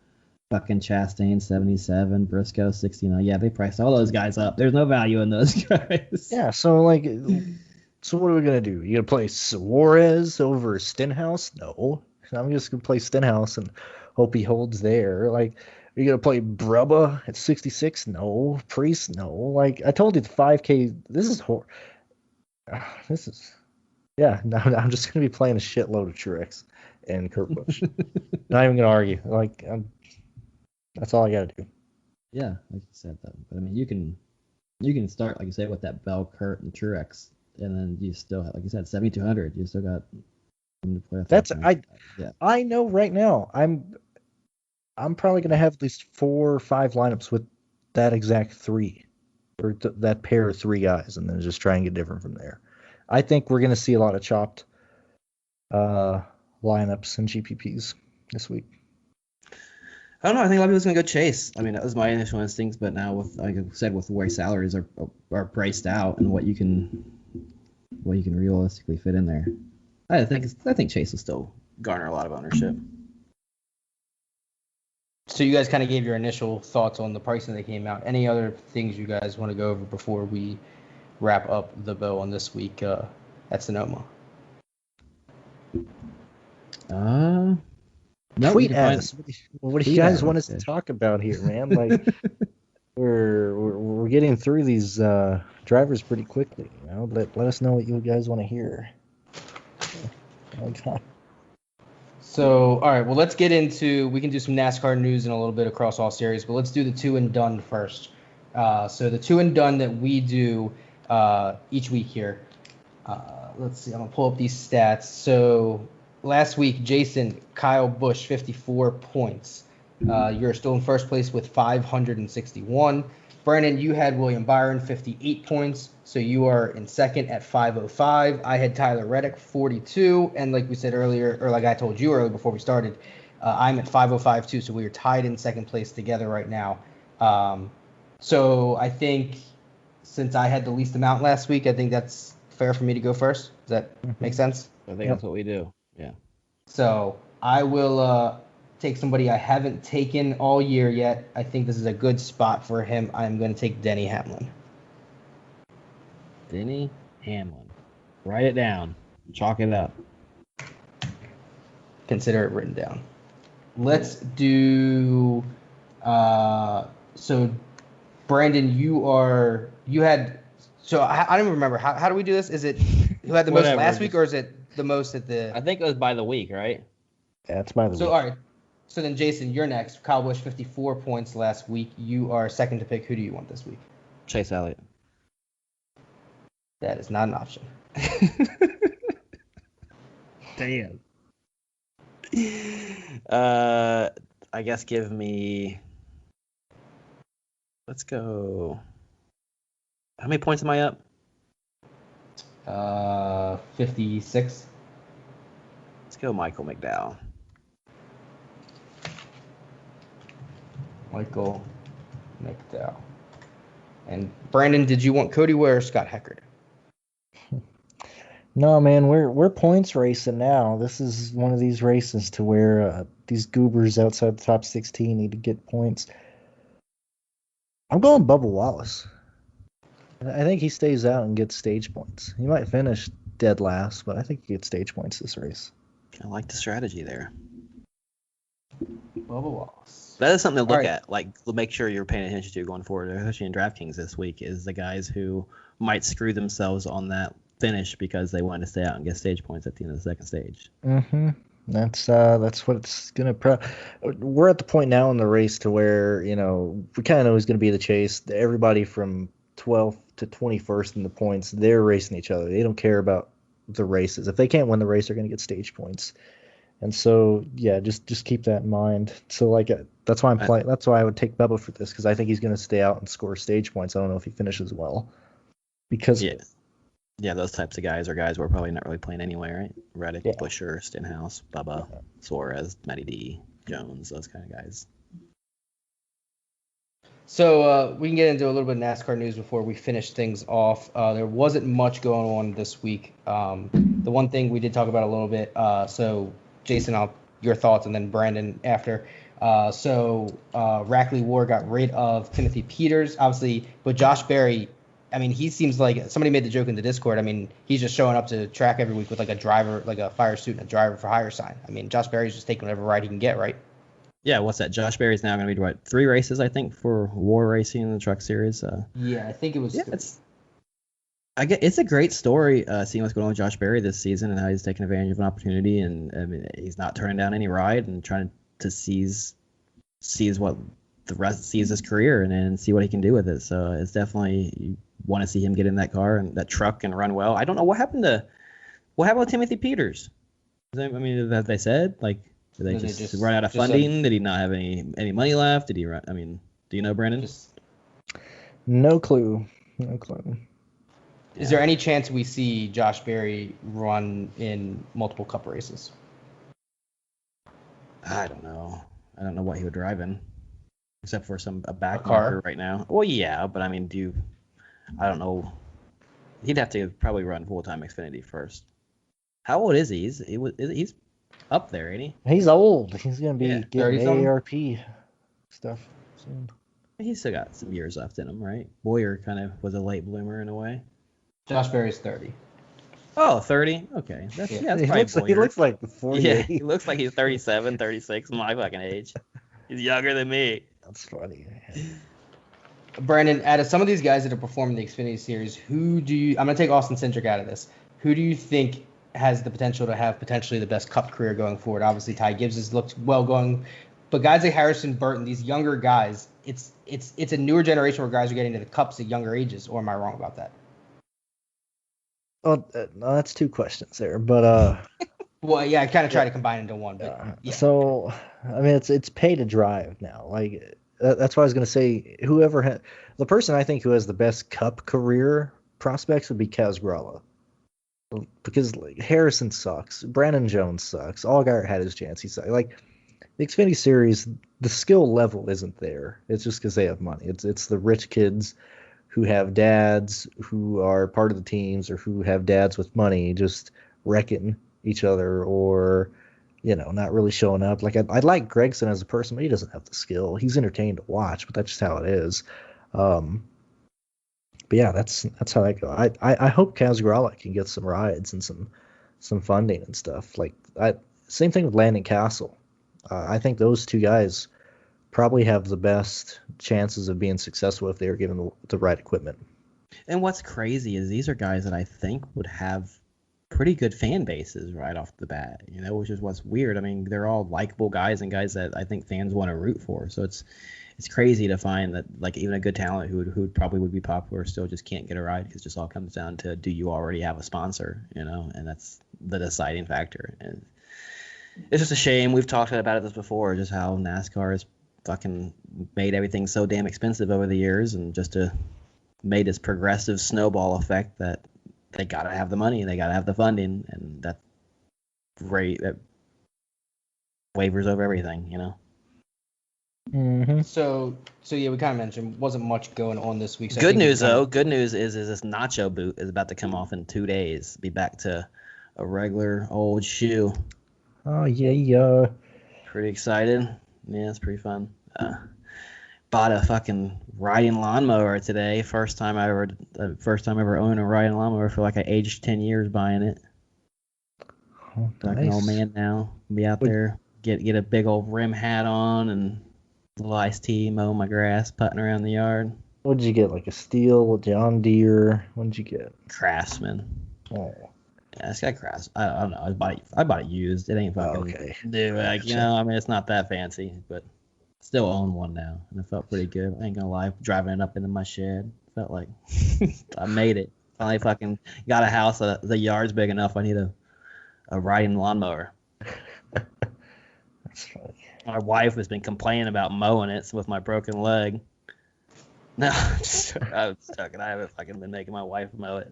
Fucking Chastain 77, Briscoe 69. Yeah, they priced all those guys up. There's no value in those guys. Yeah, so what are we gonna do? You gonna play Suarez over Stenhouse? No, I'm just gonna play Stenhouse and hope he holds there. Like, are you gonna play Brubba at 66? No. Priest? No. Like I told you, the 5K. This is yeah. No, I'm just gonna be playing a shitload of Truex and Kurt Busch. Not even gonna argue. Like that's all I gotta do. Yeah, like you said though. But I mean, you can start like you said with that Bell, Kurt, and Truex, and then you still have, like you said, 7,200. You still got. I know right now. I'm probably gonna have at least 4 or 5 lineups with that exact 3, or that pair of 3 guys, and then just try and get different from there. I think we're gonna see a lot of chopped lineups and GPPs this week. I don't know. I think a lot of people's gonna go Chase. I mean, that was my initial instincts, but now with, like I said, with the way salaries are priced out and what you can realistically fit in there, I think Chase will still garner a lot of ownership. So you guys kind of gave your initial thoughts on the pricing that came out. Any other things you guys want to go over before we wrap up the bow on this week at Sonoma? No, Tweet at us. What do you guys want us to talk about here, man? Like we're getting through these drivers pretty quickly. You know, let us know what you guys want to hear. So, all right, well, let's get into, we can do some NASCAR news in a little bit across all series, but let's do the 2 and done first. So the 2 and done that we do each week here. Let's see, I'm going to pull up these stats. So last week, Jason, Kyle Busch, 54 points. You're still in first place with 561. Brandon, you had William Byron, 58 points. So you are in second at 505. I had Tyler Reddick, 42. And like we said earlier, or like I told you earlier before we started, I'm at 505 too. So we are tied in second place together right now. So I think since I had the least amount last week, I think that's fair for me to go first. Does that make sense? I think that's what we do. Yeah. So I will take somebody I haven't taken all year yet. I think this is a good spot for him. I'm going to take Denny Hamlin. Denny Hamlin. Write it down. Chalk it up. Consider it written down. Let's do. So, Brandon, you had. So I don't even remember. How do we do this? Is it who had the most last week, or is it the most at the? I think it was by the week, right? Yeah, it's by the week. So all right. So then, Jason, you're next. Kyle Busch, 54 points last week. You are second to pick. Who do you want this week? Chase Elliott. That is not an option. Damn. I guess give me. Let's go. How many points am I up? 56. Let's go Michael McDowell. Michael McDowell. And Brandon, did you want Cody Ware or Scott Heckard? No, man, we're points racing now. This is one of these races to where these goobers outside the top 16 need to get points. I'm going Bubba Wallace. I think he stays out and gets stage points. He might finish dead last, but I think he gets stage points this race. I like the strategy there. Bubba Wallace. That is something to look at. Like, make sure you're paying attention to going forward, especially in DraftKings this week, is the guys who might screw themselves on that finish because they want to stay out and get stage points at the end of the second stage. Mm-hmm. That's what it's gonna. We're at the point now in the race to where we kind of know who's gonna be the chase. Everybody from 12th to 21st in the points, they're racing each other. They don't care about the races. If they can't win the race, they're gonna get stage points. And so, yeah, just keep that in mind. So, that's why I'm playing. That's why I would take Bubba for this, because I think he's going to stay out and score stage points. I don't know if he finishes well. Because yeah, those types of guys are guys we're probably not really playing anyway, right? Reddick, Busher, Stenhouse, Bubba, Suarez, Matty D, Jones, those kind of guys. So we can get into a little bit of NASCAR news before we finish things off. There wasn't much going on this week. The one thing we did talk about a little bit. So Jason, your thoughts, and then Brandon after. Rackley War got rid of Timothy Peters, obviously, but Josh Berry, I mean, he seems like somebody made the joke in the Discord. I mean, he's just showing up to track every week with like a driver, like a fire suit and a driver for hire sign. I mean, Josh Berry's just taking whatever ride he can get, right? Yeah, what's that? Josh Berry's now going to be 3 races, I think, for War Racing in the Truck Series. Yeah, I think it was. Yeah, it's a great story seeing what's going on with Josh Berry this season and how he's taking advantage of an opportunity, and I mean, he's not turning down any ride and trying to seize what the rest sees his career and see what he can do with it. So it's definitely, you want to see him get in that car and that truck and run well. I don't know what happened with Timothy Peters. I mean, have they said, like, did they just run out of funding? Did he not have any money left? Did he run? I mean, do you know, Brandon? No clue. Is there any chance we see Josh Berry run in multiple Cup races? I don't know. I don't know what he would drive in, except for a back car marker right now. Well, yeah, but I mean, I don't know. He'd have to probably run full-time Xfinity first. How old is he? He's up there, ain't he? He's old. He's gonna be getting AARP stuff soon. He's still got some years left in him, right? Boyer kind of was a late bloomer in a way. Josh Berry's 30. Oh, 30? Okay. That's he looks like 48. Yeah, he looks like he's 37, 36, my fucking age. He's younger than me. That's funny. Brandon, out of some of these guys that are performing the Xfinity Series, I'm going to take Austin Cindric out of this. Who do you think has the potential to have potentially the best Cup career going forward? Obviously, Ty Gibbs has looked well going, but guys like Harrison Burton, these younger guys, it's a newer generation where guys are getting to the Cups at younger ages, or am I wrong about that? Well, no, that's 2 questions there, but well, yeah, I kind of try to combine into one, but yeah. So, I mean, it's pay to drive now. Like, that's why I was going to say the person I think who has the best Cup career prospects would be Kaz Gralla. Because Harrison sucks, Brandon Jones sucks, Allgaier had his chance, he sucks. Like, the Xfinity Series, the skill level isn't there. It's just because they have money. It's the rich kids who have dads who are part of the teams, or who have dads with money just wrecking each other, or not really showing up. Like, I like Gregson as a person, but he doesn't have the skill. He's entertaining to watch, but that's just how it is. But yeah, that's how I go. I hope Kaz Gralla can get some rides and some funding and stuff. Like, same thing with Landon Castle. I think those 2 guys probably have the best chances of being successful if they were given the right equipment. And what's crazy is these are guys that I think would have pretty good fan bases right off the bat, which is what's weird. I mean, they're all likable guys and guys that I think fans want to root for. So it's crazy to find that, like, even a good talent who probably would be popular still just can't get a ride, because it just all comes down to, do you already have a sponsor, and that's the deciding factor. And it's just a shame. We've talked about this before, just how NASCAR has fucking made everything so damn expensive over the years, and just made this progressive snowball effect that they gotta have the money, they gotta have the funding, and that waivers over everything, Mm-hmm. So yeah, we kind of mentioned wasn't much going on this week. So I Good think we news, kinda- though. Good news is this Nacho boot is about to come off in 2 days. Be back to a regular old shoe. Oh, yeah. Pretty excited. Yeah, it's pretty fun. Bought a fucking riding lawnmower today. First time ever owned a riding lawnmower. I feel like I aged 10 years buying it. Oh, Like an old nice. man now. Be out Would- there, get a big old rim hat on and a little iced tea, mow my grass, putting around the yard. What did you get? Like a Steel, John Deere? What did you get? Craftsman. Oh, Yeah, it's got grass. I don't know. I bought it used. It ain't fucking okay. dude. Like, I mean, it's not that fancy, but still own one now, and it felt pretty good. I ain't gonna lie. Driving it up into my shed, felt like I made it. Finally, fucking got a house. The yard's big enough. I need a riding lawnmower. That's funny. My wife has been complaining about mowing it with my broken leg. No, I'm stuck, and I haven't fucking been making my wife mow it.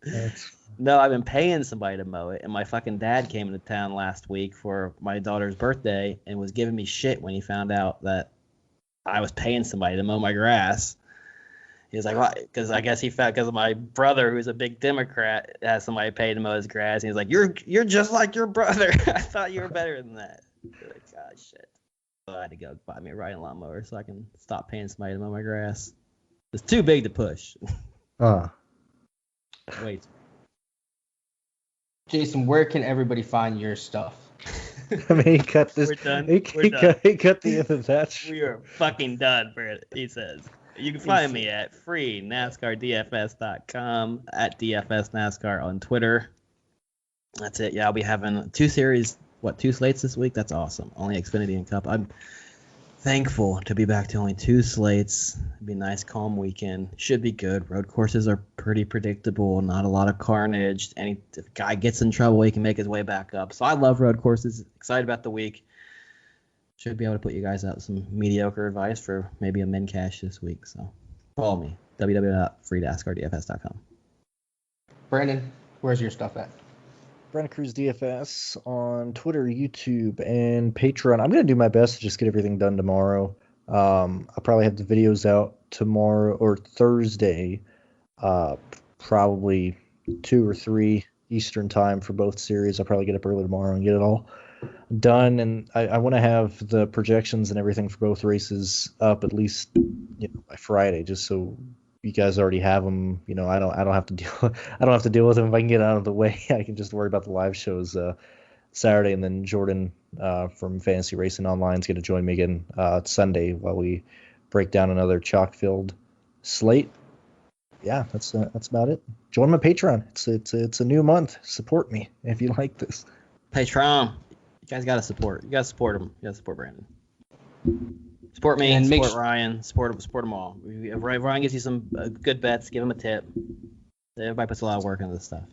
That's No, I've been paying somebody to mow it, and my fucking dad came into town last week for my daughter's birthday and was giving me shit when he found out that I was paying somebody to mow my grass. He was like, "Why?" Because I guess he felt because my brother, who's a big Democrat, has somebody paid to mow his grass. And he's like, "You're just like your brother. I thought you were better than that." Like, God, shit. So I had to go buy me a riding lawnmower so I can stop paying somebody to mow my grass. It's too big to push. Wait. Jason, where can everybody find your stuff? I mean, he cut this. We're done. He cut the end of that. We are fucking done, Brett, he says. You can find me at freenascardfs.com, at DFS NASCAR on Twitter. That's it. Yeah, I'll be having 2 series, 2 slates this week? That's awesome. Only Xfinity and Cup. I'm thankful to be back to only 2 slates. It'll be a nice, calm weekend. Should be good. Road courses are pretty predictable. Not a lot of carnage. If a guy gets in trouble, he can make his way back up. So I love road courses. Excited about the week. Should be able to put you guys out some mediocre advice for maybe a min cash this week. So follow me. www.freedascardfs.com. Brandon, where's your stuff at? Brandon Cruz DFS on Twitter, YouTube, and Patreon. I'm going to do my best to just get everything done tomorrow. I'll probably have the videos out tomorrow or Thursday, probably 2 or 3 Eastern time for both series. I'll probably get up early tomorrow and get it all done. And I want to have the projections and everything for both races up at least by Friday, just so you guys already have them. I don't have to deal with them if I can get out of the way. I can just worry about the live shows Saturday, and then Jordan from Fantasy Racing Online is going to join me again Sunday while we break down another chalk-filled slate. Yeah, that's about it. Join my Patreon. It's a new month. Support me if you like this. Patreon. You guys got to support. You got to support him. You got to support Brandon. Support me, And support Ryan, support them all. If Ryan gives you some good bets, give him a tip. Everybody puts a lot of work into this stuff.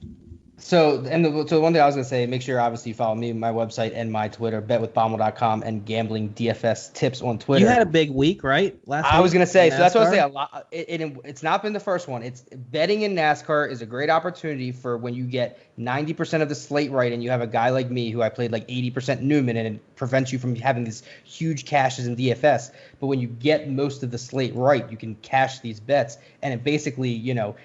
So the one thing I was going to say, make sure obviously you follow me, my website, and my Twitter, betwithbommel.com, and gambling DFS tips on Twitter. You had a big week, right? I was going to say, so that's what I was saying. NASCAR? It's not been the first one. It's betting in NASCAR is a great opportunity for when you get 90% of the slate right, and you have a guy like me who I played like 80% Newman, and it prevents you from having these huge cashes in DFS. But when you get most of the slate right, you can cash these bets, and it basically,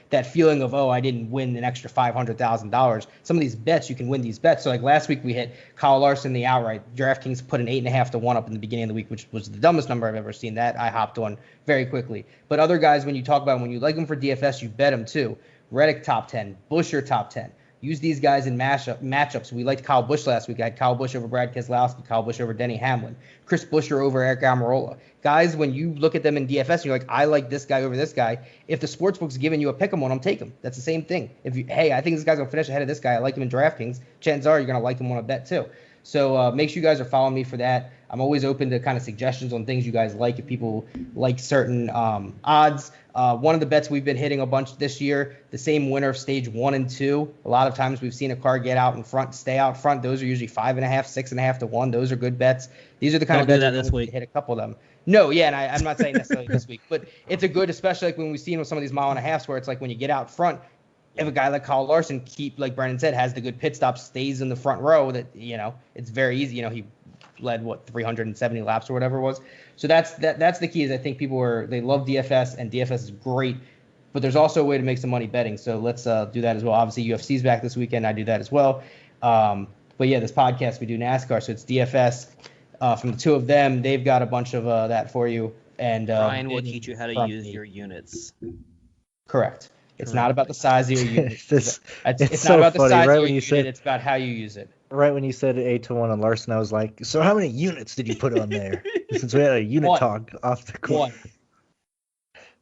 that feeling of, I didn't win an extra $500,000. Some of these bets, you can win these bets. So like last week we hit Kyle Larson the outright. DraftKings put an 8.5 to 1 up in the beginning of the week, which was the dumbest number I've ever seen. That I hopped on very quickly. But other guys, when you talk about when you like them for DFS, you bet them too. Reddick top 10, Buescher top 10. Use these guys in matchups. We liked Kyle Busch last week. I had Kyle Busch over Brad Keselowski, Kyle Busch over Denny Hamlin, Chris Buescher over Eric Almirola. Guys, when you look at them in DFS and you're like, I like this guy over this guy, if the sportsbook's giving you a pick 'em on him, take him. That's the same thing. I think this guy's going to finish ahead of this guy. I like him in DraftKings. Chances are you're going to like him on a bet too. So make sure you guys are following me for that. I'm always open to kind of suggestions on things you guys like if people like certain odds. One of the bets we've been hitting a bunch this year, the same winner of stage 1 and 2. A lot of times we've seen a car get out in front, stay out front. Those are usually 5.5, 6.5 to 1. Those are good bets. These are the kind of bets that this week. Hit a couple of them. No, yeah, and I'm not saying necessarily this week, but it's a good, especially like when we've seen with some of these 1.5 where it's like when you get out front, if a guy like Kyle Larson like Brandon said, has the good pit stop, stays in the front row, that it's very easy. He led 370 laps or whatever it was. So that's the key. Is I think they love DFS, and DFS is great, but there's also a way to make some money betting. So let's do that as well. Obviously, UFC's back this weekend. I do that as well. But yeah, this podcast we do NASCAR, so it's DFS. From the two of them, they've got a bunch of that for you. And Ryan will teach you how to use your units. Correct. It's not about the size of your unit. It's it's so not about the funny. size Right of when your you unit. said It's about how you use it. right when you said 8-1 on Larson, I was like, so how many units did you put on there? Since we had a unit talk off the court.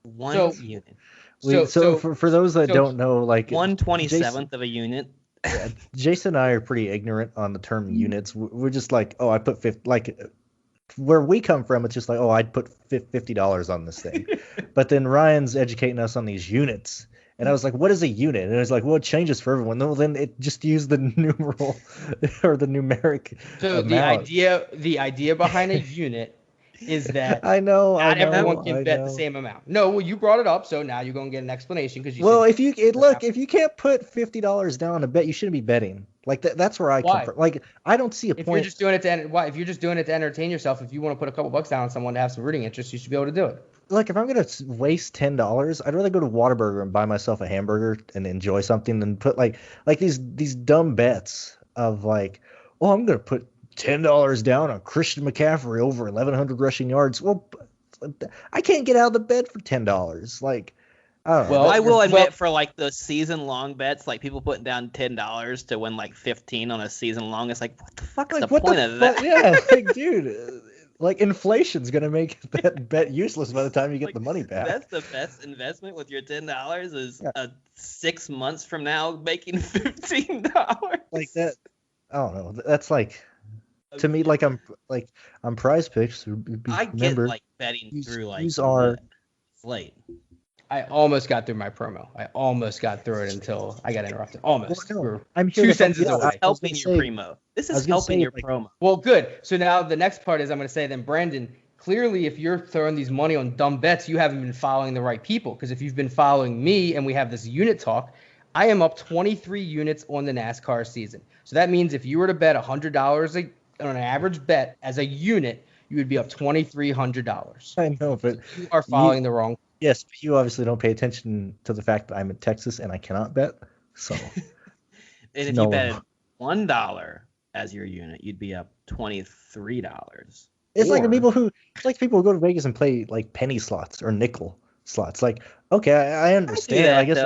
One unit. For those that don't know, like 1/27th of a unit. Yeah, Jason and I are pretty ignorant on the term units. We're just like, oh, I put 50. Like where we come from, it's just like, oh, I'd put $50 on this thing. But then Ryan's educating us on these units. And I was like, what is a unit? And it's like, well, it changes for everyone. No, then it just used the numeral or the numeric. So amount. the idea behind a unit is that not everyone can bet the same amount. No, well, you brought it up, so now you're going to get an explanation because you. Well, if you can't put $50 down on a bet, you shouldn't be betting. Like that's where I come from. Like I don't see a point. If you're just doing it to entertain yourself, if you want to put a couple bucks down on someone to have some rooting interest, you should be able to do it. Like if I'm gonna waste $10, I'd rather go to Whataburger and buy myself a hamburger and enjoy something than put like these dumb bets of like, oh, I'm gonna put $10 down on Christian McCaffrey over 1,100 rushing yards. Well, I can't get out of the bed for $10. Like, I don't know. Well, I will admit for like the season-long bets, like people putting down $10 to win like 15 on a season-long, it's like, what the fuck is the point of that? Yeah, like, dude. Like inflation's gonna make that bet useless by the time you get the money back. That's the best investment with your $10 is 6 months from now making $15. Like that, I don't know. That's like to me, like I'm Prize Picks. I get like betting through like use our slate. I almost got through my promo. I almost got through it until I got interrupted. Almost. Well, no, I'm here 2 sentences away. Helping your primo. This is helping your promo. Well, good. So now the next part is I'm going to say then, Brandon, clearly if you're throwing these money on dumb bets, you haven't been following the right people. Because if you've been following me and we have this unit talk, I am up 23 units on the NASCAR season. So that means if you were to bet $100 on an average bet as a unit, you would be up $2,300. I know, but you are following the wrong. Yes, but you obviously don't pay attention to the fact that I'm in Texas and I cannot bet. So, and if you bet $1 as your unit, you'd be up $23. It's like people who go to Vegas and play like penny slots or nickel slots. Like, okay, I understand. I guess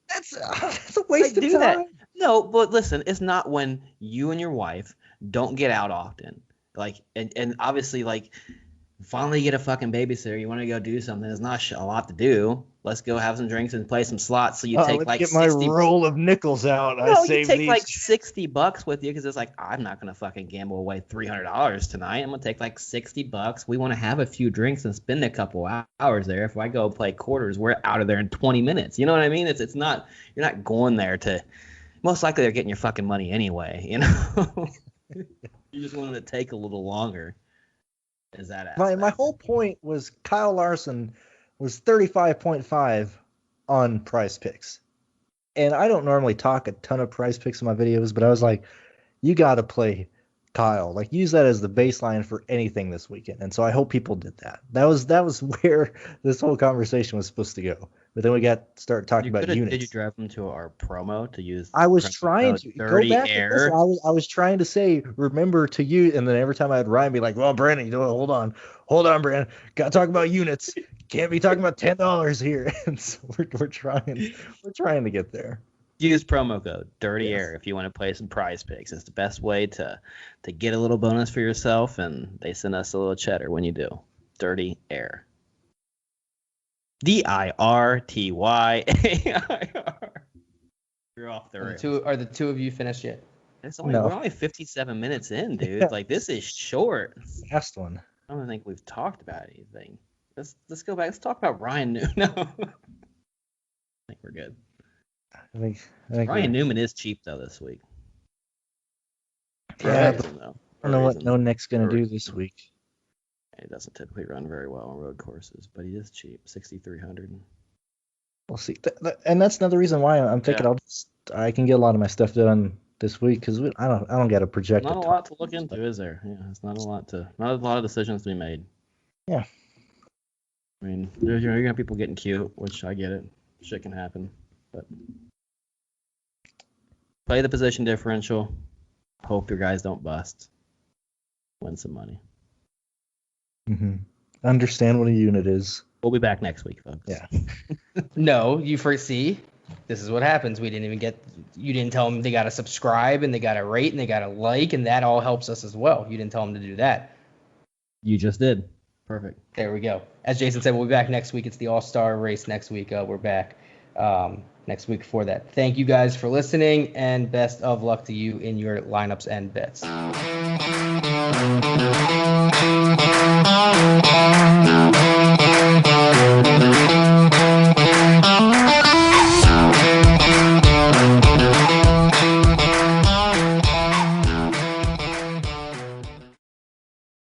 that's a waste of time. That. No, but listen, it's not when you and your wife don't get out often. Like, and obviously, like, finally get a fucking babysitter. You want to go do something. There's not a lot to do. Let's go have some drinks and play some slots. So you take like get 60 my roll of nickels out. No, you take like $60 with you because it's like I'm not gonna fucking gamble away $300 tonight. I'm gonna take like $60. We want to have a few drinks and spend a couple hours there. If I go play quarters, we're out of there in 20 minutes. You know what I mean? It's not you're not going there to. Most likely they're getting your fucking money anyway. You know. You just wanted to take a little longer. Is that my whole point was Kyle Larson was 35.5 on Prize Picks. And I don't normally talk a ton of Prize Picks in my videos, but I was like, you got to play Kyle. Like, use that as the baseline for anything this weekend. And so I hope people did that. That was where this whole conversation was supposed to go. But then we start talking about units. Did you drive them to our promo to use? I was trying to Dirty go back Air. To this. I was trying to say, remember to use, and then every time I had Ryan be like, "Well, Brandon, hold on, Brandon, got to talk about units. Can't be talking about $10 here." And so we're trying to get there. Use promo code Dirty Air if you want to play some Prize Picks. It's the best way to get a little bonus for yourself, and they send us a little cheddar when you do. Dirty Air. DIRTYAIR. You're off the rails. Are the two of you finished yet? We're only 57 minutes in, dude. Yeah. Like, this is short. Last one. I don't think we've talked about anything. Let's go back. Let's talk about Ryan Newman. No. I think we're good. I think Ryan Newman is cheap though this week. Yeah, I don't know what Nick's gonna do this week. He doesn't typically run very well on road courses, but he is cheap, 6,300. We'll see, and that's another reason why I'm thinking I can get a lot of my stuff done this week because I don't got a projected. Not a lot to look into, is there? Yeah, it's not a lot of decisions to be made. Yeah. I mean, you're gonna have people getting cute, which I get it. Shit can happen, but play the position differential. Hope your guys don't bust. Win some money. Mm-hmm. Understand what a unit is. We'll be back next week, folks. Yeah. No, you foresee. This is what happens. You didn't tell them they got to subscribe and they got to rate and they got to like, and that all helps us as well. You didn't tell them to do that. You just did. Perfect. There we go. As Jason said, we'll be back next week. It's the All-Star race next week. We're back next week for that. Thank you guys for listening, and best of luck to you in your lineups and bets.